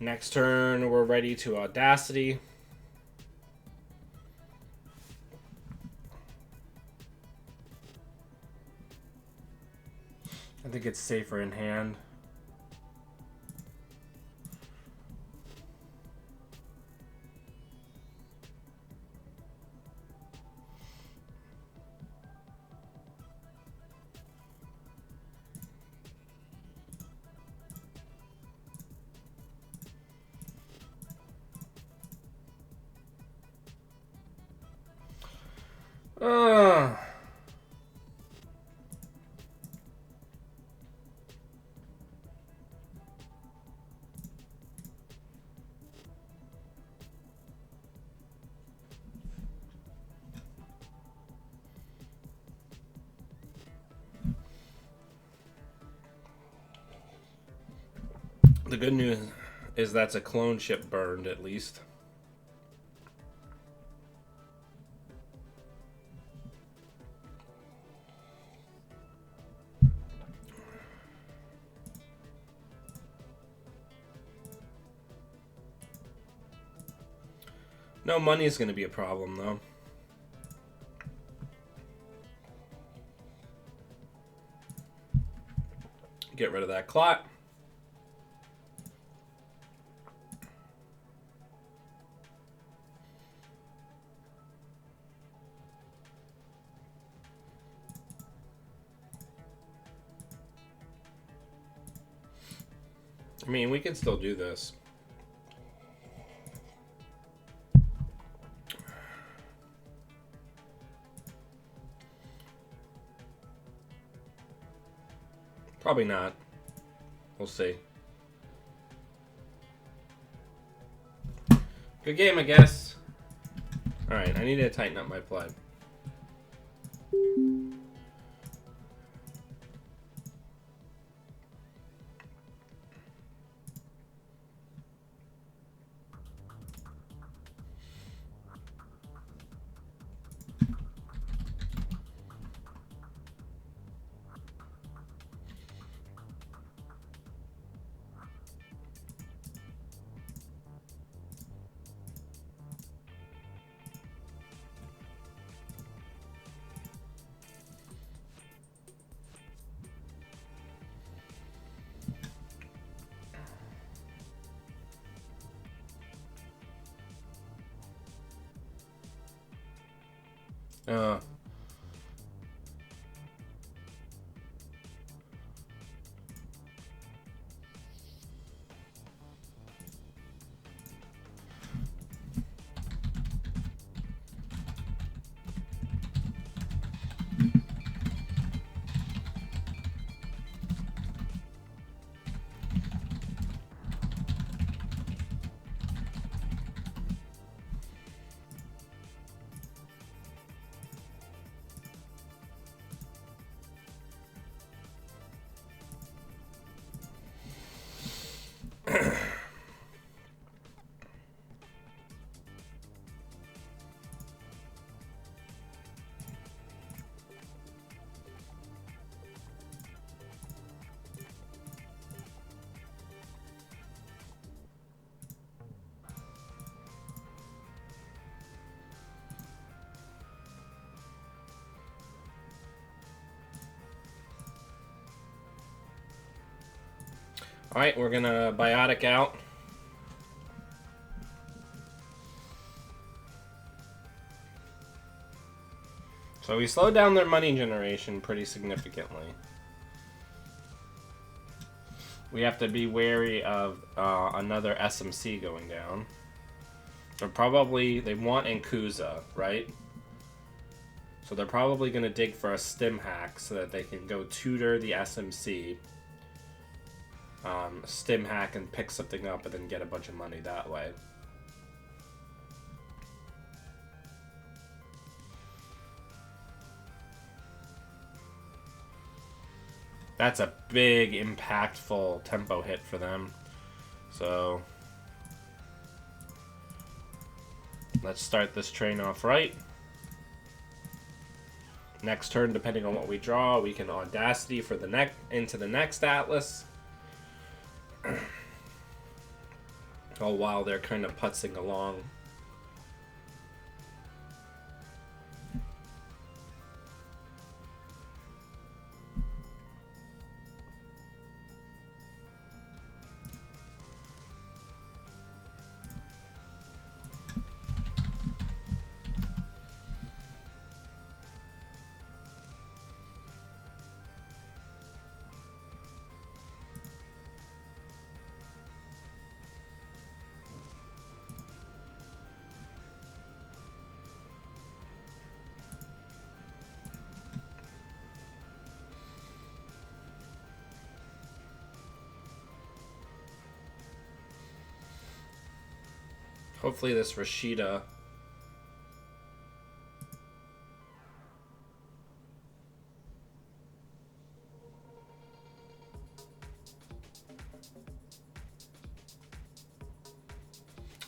Next turn, we're ready to Audacity. I think it's safer in hand. The good news is that's a clone ship burned, at least. No money is going to be a problem, though. Get rid of that clot. I mean, we can still do this. Probably not. We'll see. Good game, I guess. Alright, I need to tighten up my play. Uh, Alright, we're gonna biotic out. So we slowed down their money generation pretty significantly. We have to be wary of another SMC going down. They want Nkuza, right? So they're probably going to dig for a stim hack so that they can go tutor the SMC, stim hack and pick something up and then get a bunch of money that way. That's a big, impactful tempo hit for them. So let's start this train off right. Next turn, depending on what we draw, we can Audacity for the into the next Atlas. All while they're kind of putzing along. Hopefully this Rashida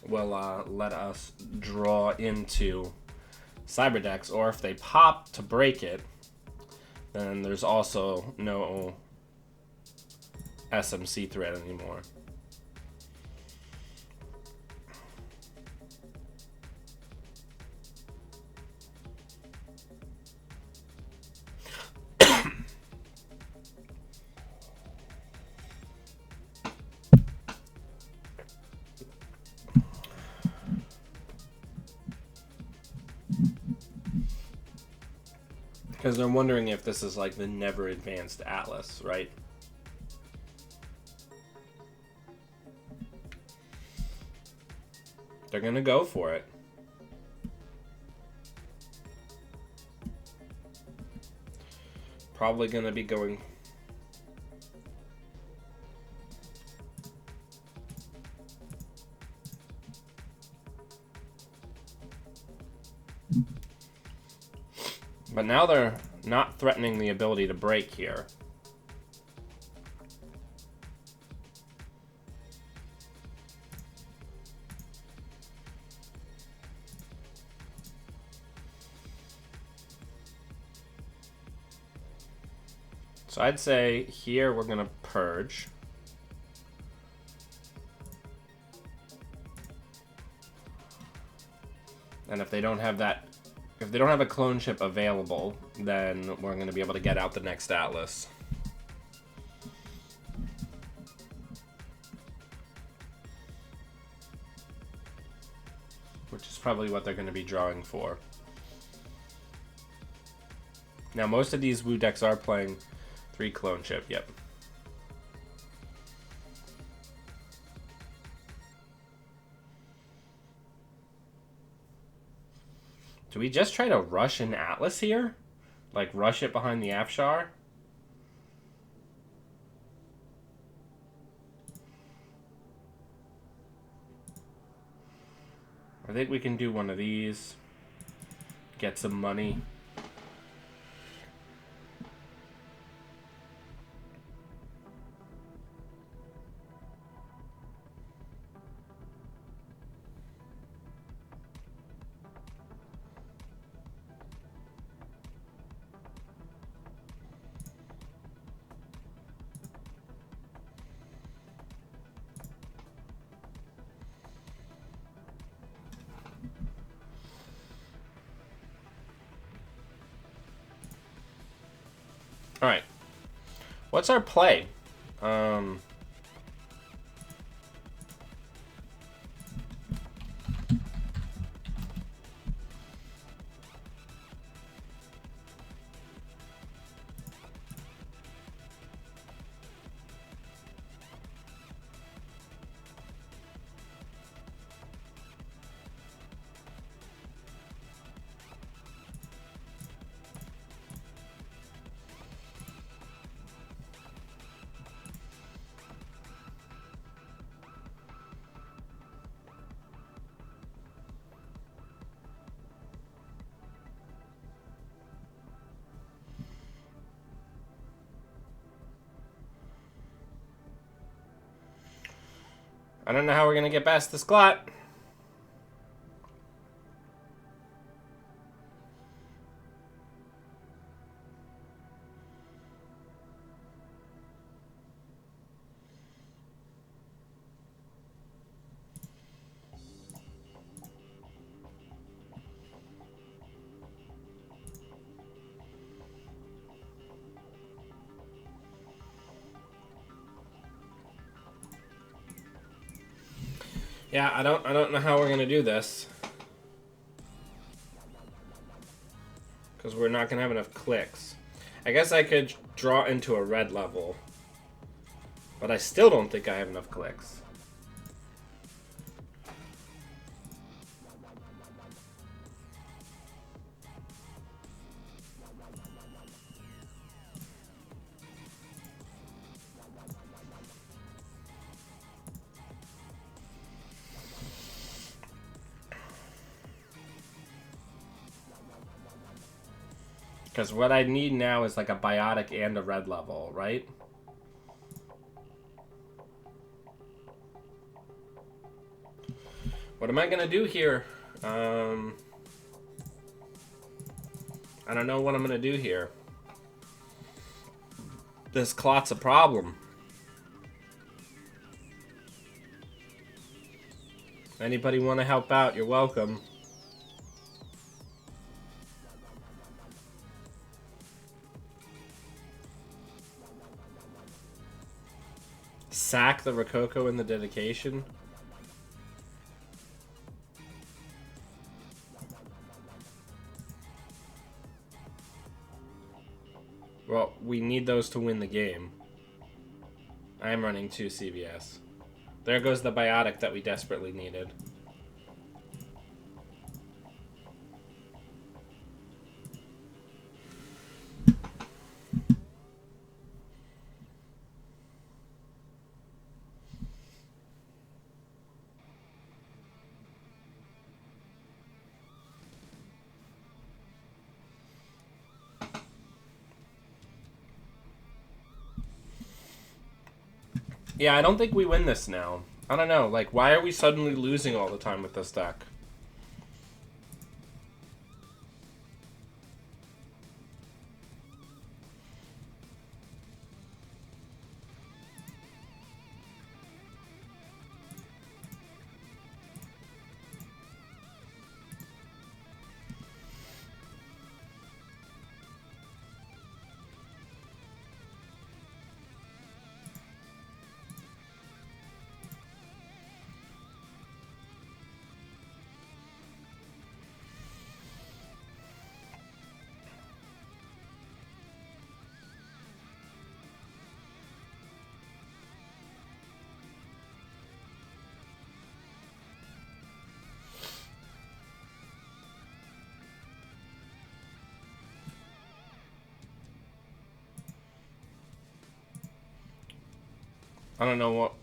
will let us draw into Cyberdex, or if they pop to break it, then there's also no SMC threat anymore. Because they're wondering if this is like the never advanced Atlas, right? They're gonna go for it. Probably gonna be going. But now they're not threatening the ability to break here. So I'd say here we're going to purge. And if they don't have that, if they don't have a clone ship available, then we're going to be able to get out the next Atlas. Which is probably what they're going to be drawing for. Now most of these Wu decks are playing 3 clone ship, yep. Do we just try to rush an Atlas here? Like, rush it behind the Afshar? I think we can do one of these. Get some money. Alright. What's our play? I don't know how we're gonna get past this clot. Yeah, I don't know how we're gonna do this. Because we're not gonna have enough clicks. I guess I could draw into a red level. But I still don't think I have enough clicks. Because what I need now is like a biotic and a red level, right? What am I gonna do here? I don't know what I'm gonna do here. This clot's a problem. Anybody want to help out? You're welcome. Sack the Rococo in the dedication. Well, we need those to win the game. I am running 2 CVS. There goes the biotic that we desperately needed. Yeah, I don't think we win this now. I don't know, like, why are we suddenly losing all the time with this deck? I don't know what...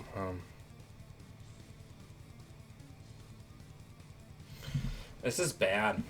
This is bad.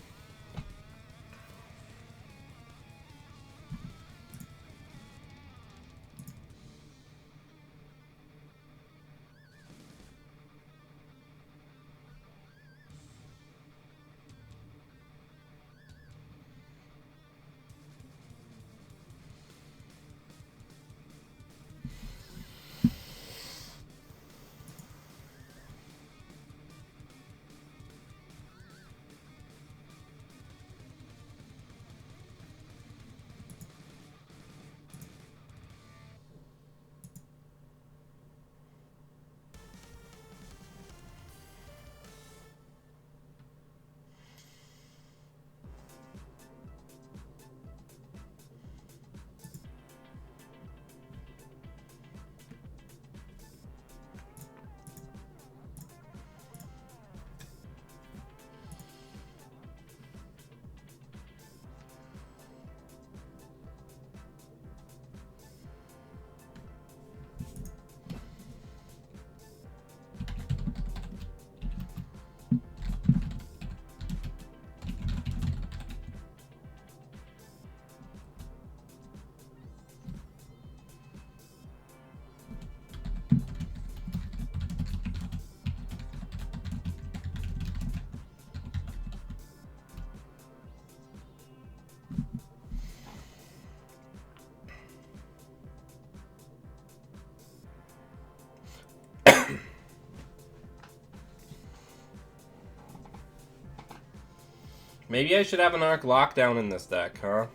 Maybe I should have an Arc Lockdown in this deck, huh?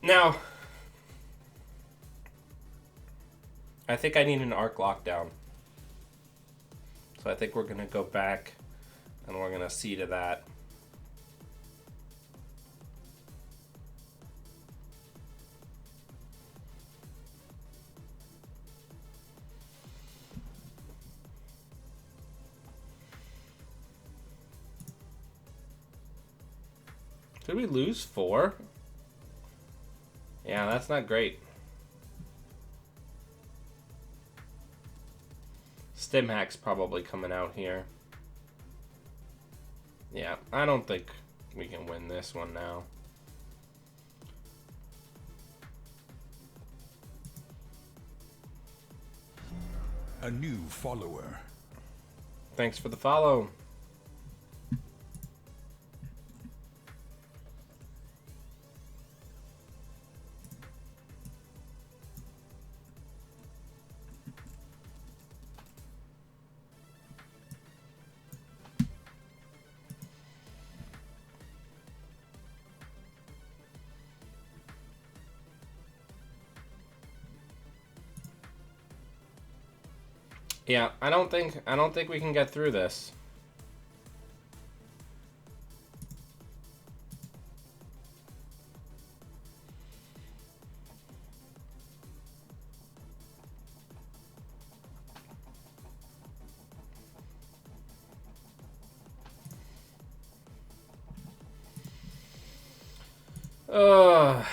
Now, I think I need an Arc Lockdown. So I think we're going to go back and we're going to see to that. Did we lose 4? Yeah, that's not great. Stimhack's probably coming out here. Yeah, I don't think we can win this one now. A new follower. Thanks for the follow. Yeah, I don't think we can get through this. Ugh.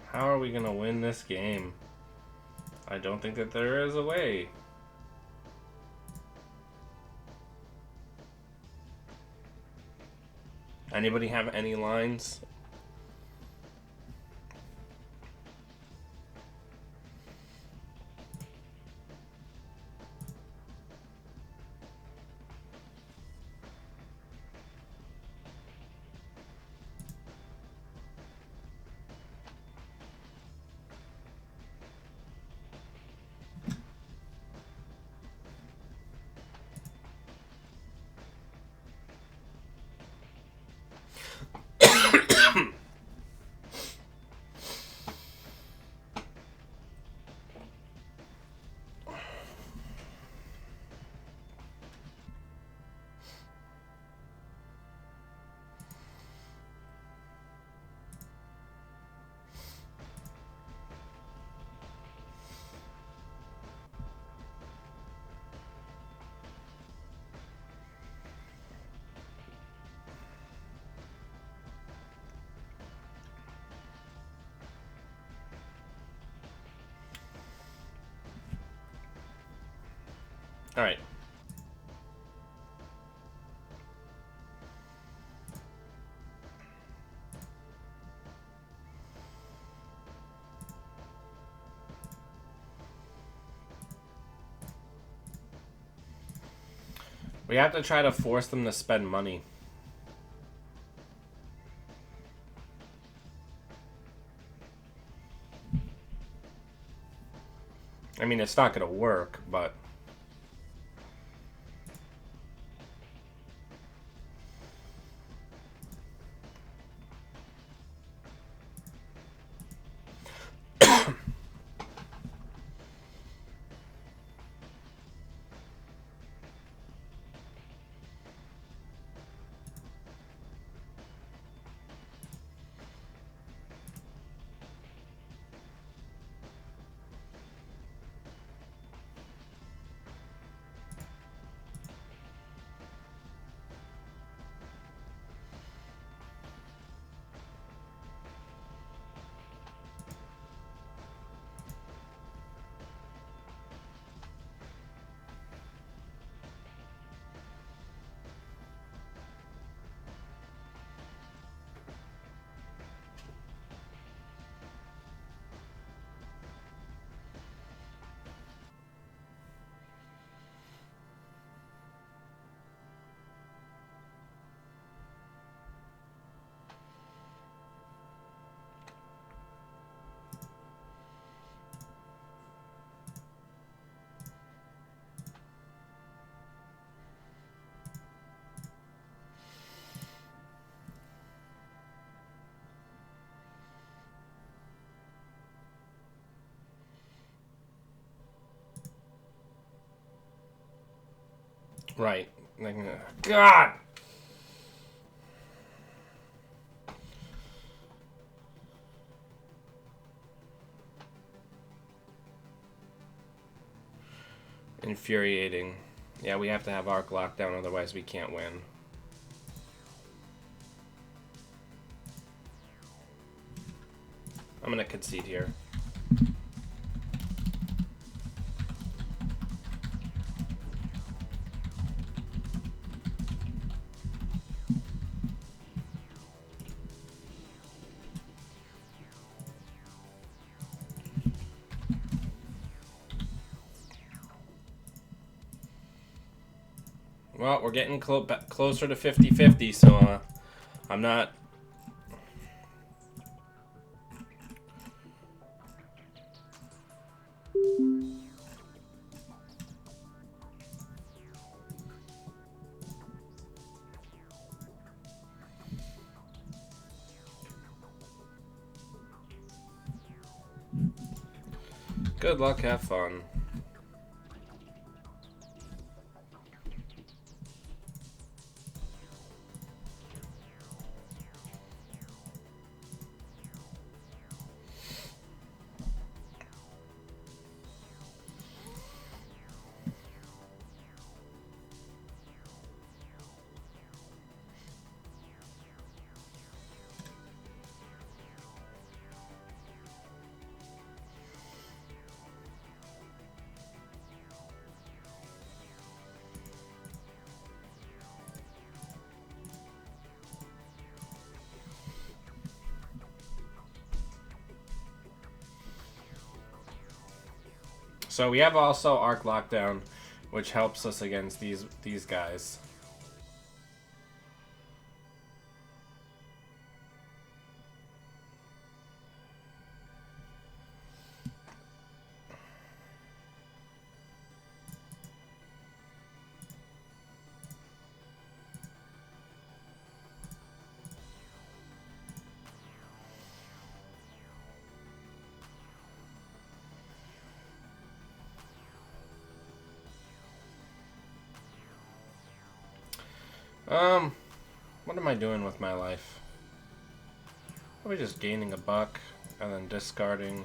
How are we gonna win this game? I don't think that there is a way. Anybody have any lines? Alright. We have to try to force them to spend money. I mean, it's not going to work, but... Right. God! Infuriating. Yeah, we have to have Arc lockdown, otherwise we can't win. I'm gonna concede here. Well, we're getting closer to 50-50, so I'm not... Good luck, have fun. So we have also Arc Lockdown, which helps us against these guys. What am I doing with my life? Probably just gaining a buck and then discarding.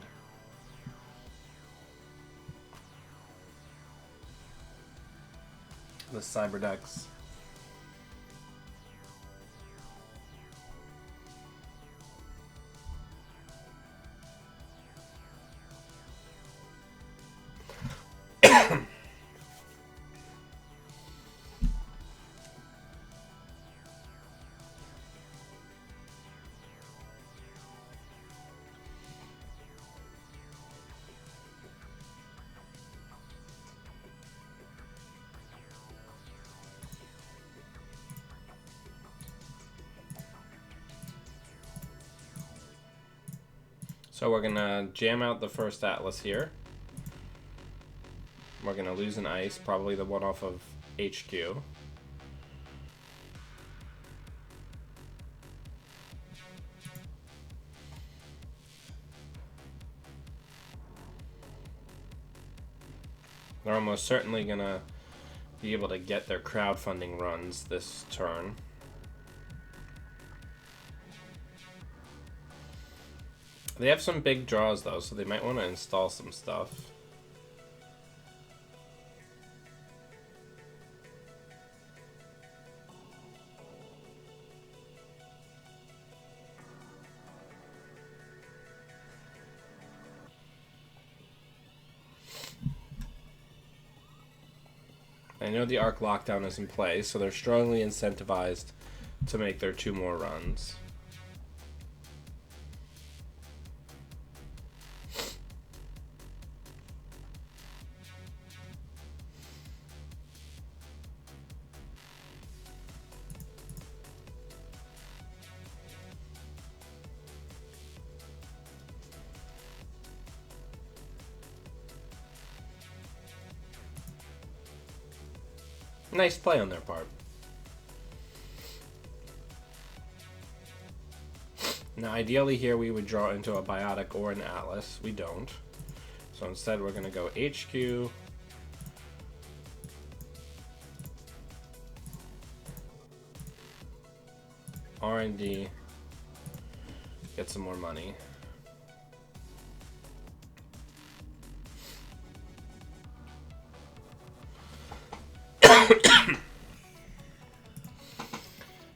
The Cyberdex. So we're gonna jam out the first Atlas here. We're gonna lose an ice, probably the one off of HQ. They're almost certainly gonna be able to get their crowdfunding runs this turn. They have some big draws though, so they might want to install some stuff. I know the Arc Lockdown is in play, so they're strongly incentivized to make their 2 more runs. Nice play on their part. Now, ideally here we would draw into a Biotic or an Atlas. We don't. So instead we're going to go HQ. R&D. Get some more money.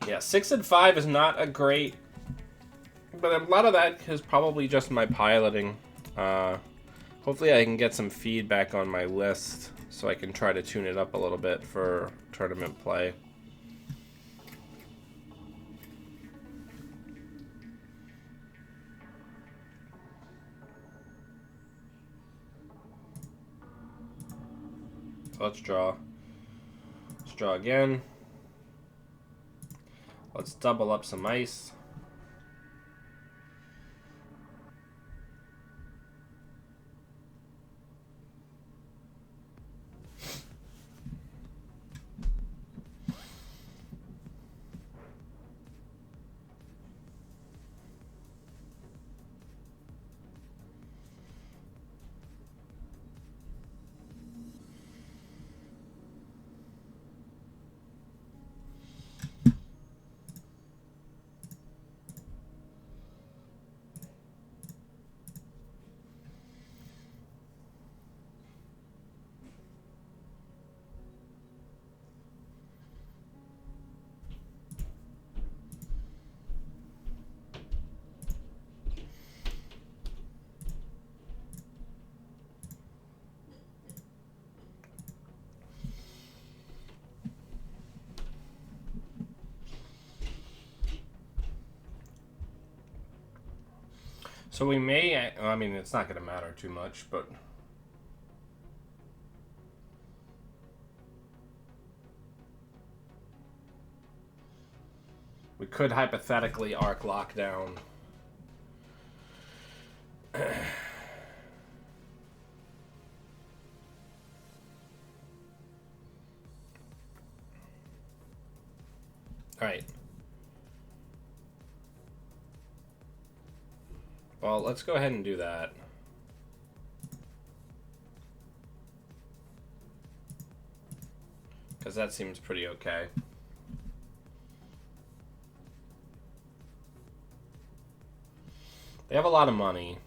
Yeah, 6 and 5 is not a great, but a lot of that is probably just my piloting. Hopefully I can get some feedback on my list so I can try to tune it up a little bit for tournament play. So let's draw. Let's draw again. Let's double up some ice. So we may, I mean, it's not going to matter too much, but we could hypothetically Arc Lockdown. Alright. Well, let's go ahead and do that. Because that seems pretty okay. They have a lot of money.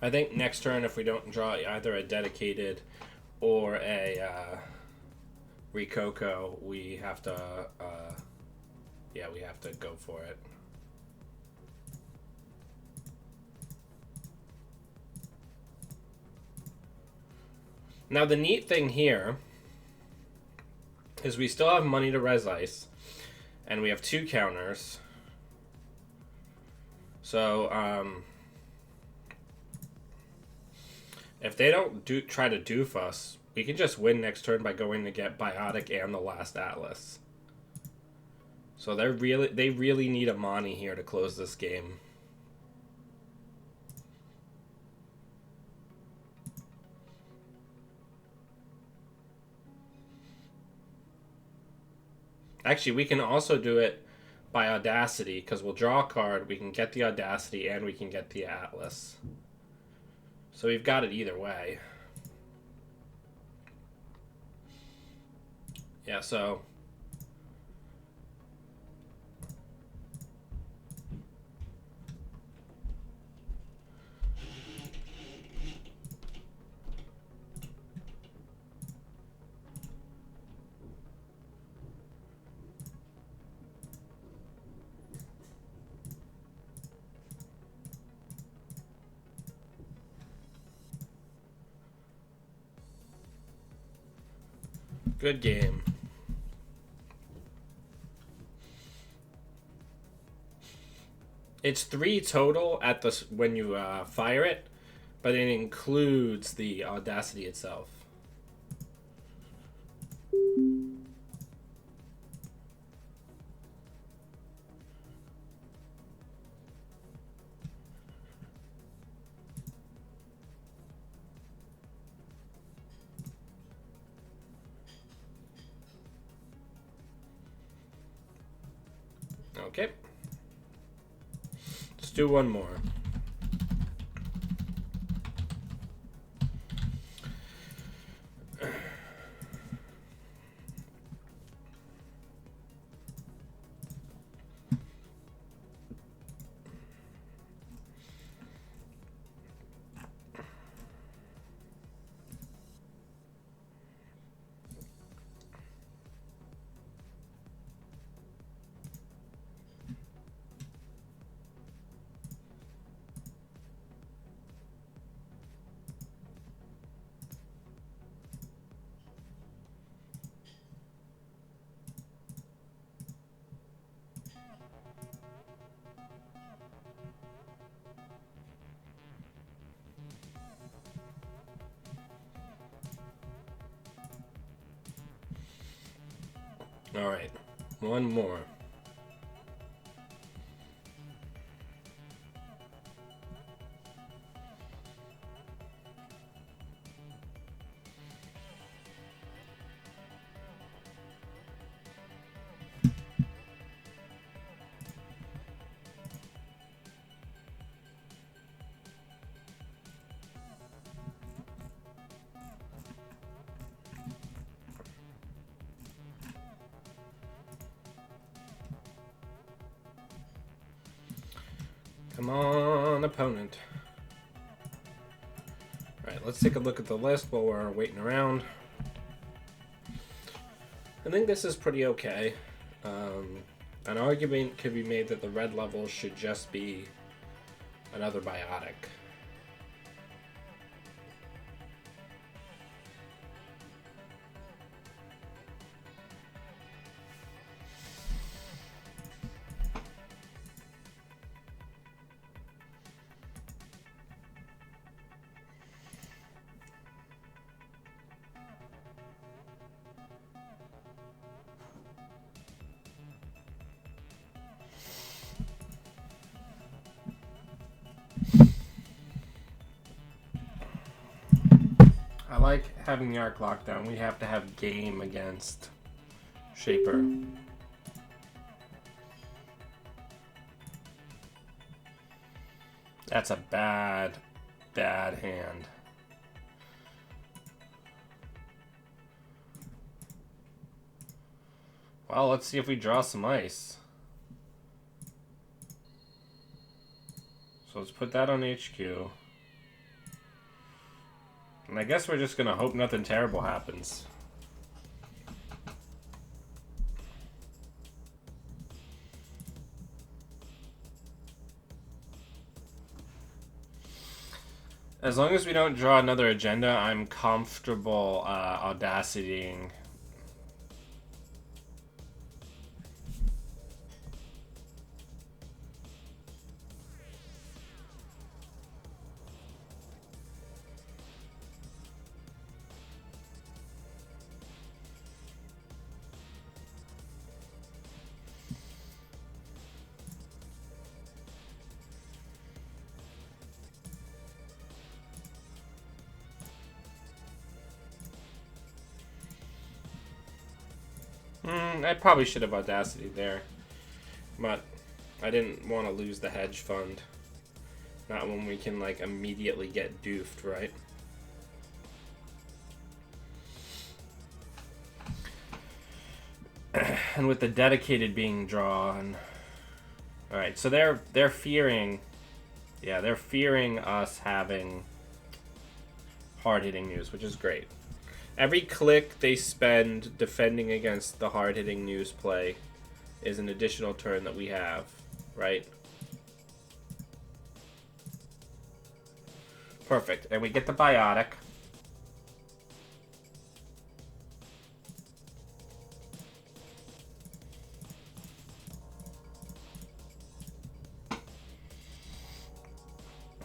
I think next turn, if we don't draw either a dedicated or a Rikoko, we have to, yeah, we have to go for it. Now, the neat thing here is we still have money to res ice, and we have 2 counters. So, if they don't try to doof us, we can just win next turn by going to get Biotic and the last Atlas. So they really need Amani here to close this game. Actually, we can also do it by Audacity, because we'll draw a card, we can get the Audacity, and we can get the Atlas. So we've got it either way. Yeah, so... Good game. It's 3 total at the when you fire it, but it includes the Audacity itself. Okay. Let's do one more. All right, one more. Come on, opponent. Alright, let's take a look at the list while we're waiting around. I think this is pretty okay. An argument could be made that the red level should just be another biotic. I like having the arc lockdown. We have to have game against Shaper. That's a bad, bad hand. Well, let's see if we draw some ice. So let's put that on HQ. And I guess we're just gonna hope nothing terrible happens. As long as we don't draw another agenda, I'm comfortable audacitying. I probably should have Audacity there. But I didn't want to lose the hedge fund. Not when we can, like, immediately get doofed, right? And with the dedicated being drawn... Alright, so they're fearing... Yeah, they're fearing us having hard-hitting news, which is great. Every click they spend defending against the hard-hitting news play is an additional turn that we have, right? Perfect. And we get the Biotic.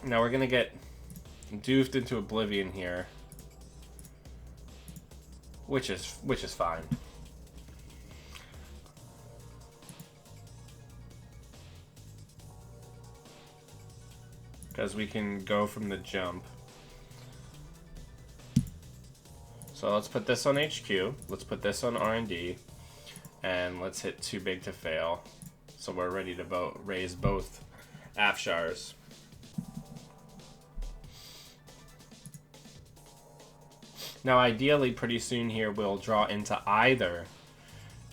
Now we're gonna get doofed into oblivion here, which is fine. Because we can go from the jump. So let's put this on HQ. Let's put this on R&D. And let's hit too big to fail. So we're ready to raise both Afshars. Now ideally pretty soon here we'll draw into either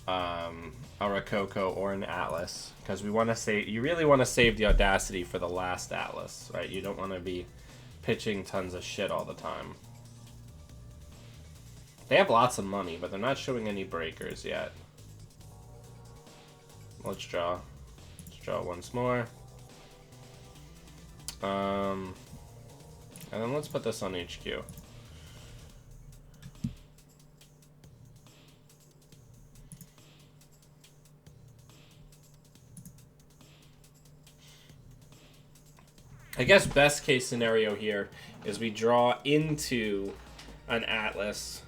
a Rococo or an Atlas, because we want to save. You really want to save the Audacity for the last Atlas, right? You don't want to be pitching tons of shit all the time. They have lots of money, but they're not showing any breakers yet. Let's draw. Let's draw once more. And then let's put this on HQ. I guess best case scenario here is we draw into an Atlas.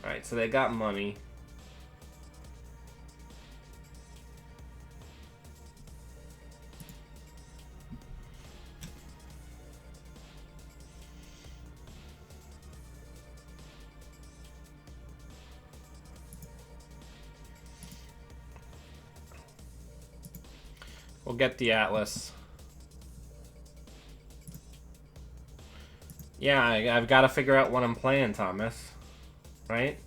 Alright, so they got money. We'll get the Atlas. Yeah, I've got to figure out what I'm playing, Thomas. Right?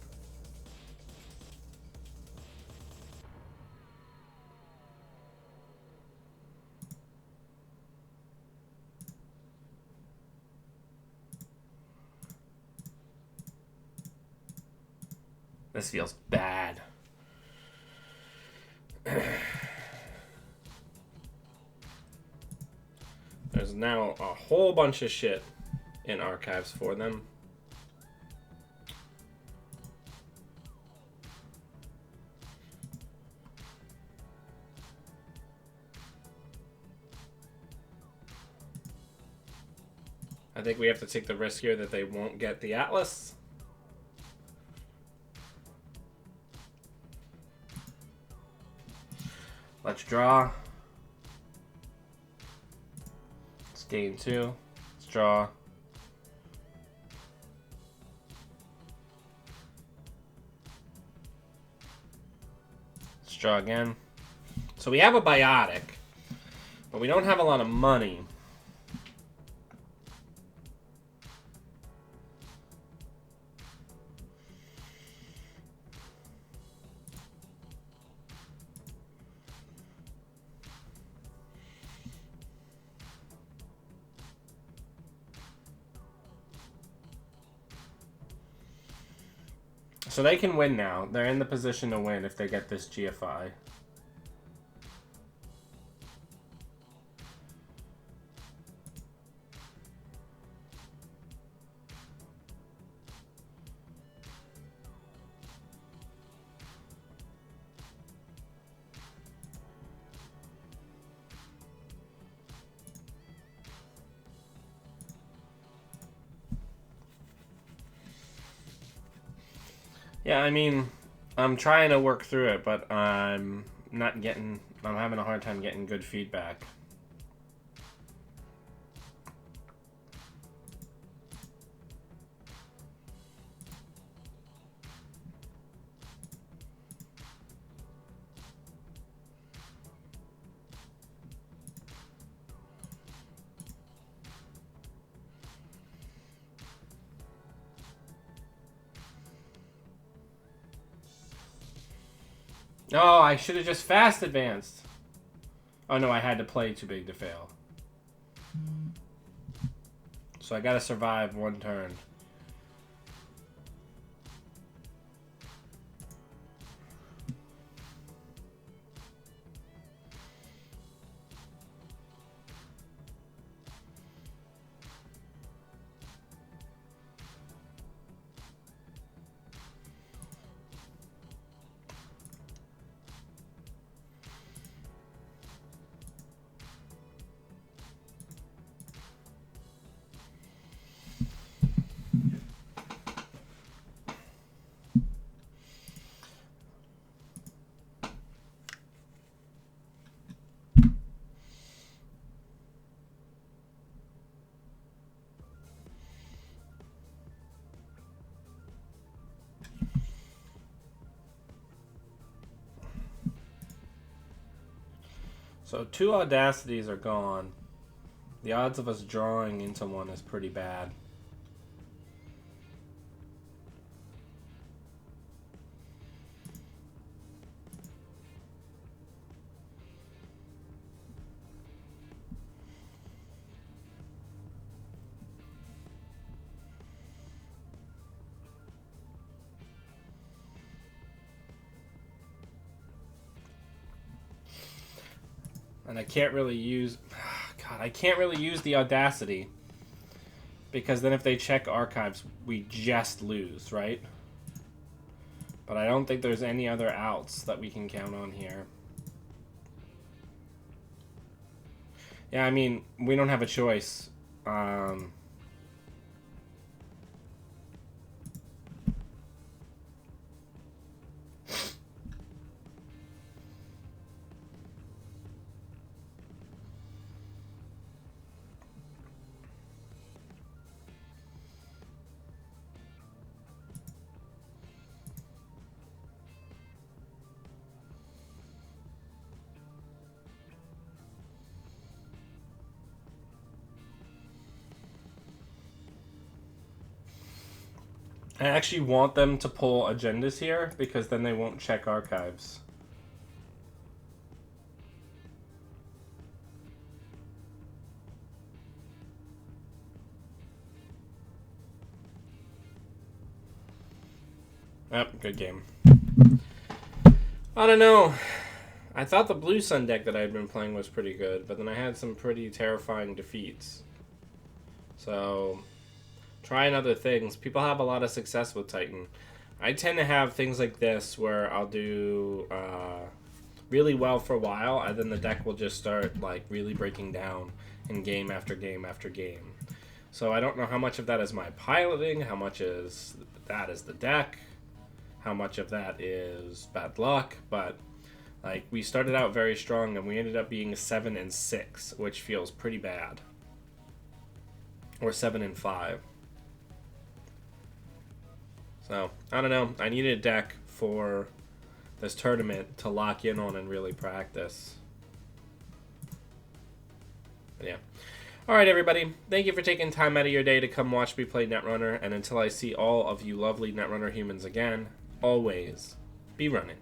This feels bad. There's now a whole bunch of shit in archives for them. I think we have to take the risk here that they won't get the Atlas. Let's draw. Let's gain 2. Let's draw. Let's draw again. So we have a Biotic, but we don't have a lot of money. So they can win now. They're in the position to win if they get this GFI. Yeah, I mean, I'm trying to work through it, but I'm having a hard time getting good feedback. Oh, I should have just fast advanced. Oh no, I had to play too big to fail. So I gotta survive one turn. So 2 audacities are gone. The odds of us drawing into one is pretty bad. And I can't really use... God, I can't really use the Audacity. Because then if they check archives, we just lose, right? But I don't think there's any other outs that we can count on here. Yeah, I mean, we don't have a choice. I actually want them to pull agendas here, because then they won't check archives. Yep, good game. I don't know. I thought the Blue Sun deck that I had been playing was pretty good, but then I had some pretty terrifying defeats. So... trying other things. People have a lot of success with Titan. I tend to have things like this where I'll do really well for a while, and then the deck will just start like really breaking down in game after game after game. So I don't know how much of that is my piloting, how much is that is the deck, how much of that is bad luck, but like we started out very strong and we ended up being 7-6, which feels pretty bad. Or 7-5. So, I don't know. I needed a deck for this tournament to lock in on and really practice. But yeah. Alright, everybody. Thank you for taking time out of your day to come watch me play Netrunner. And until I see all of you lovely Netrunner humans again, always be running.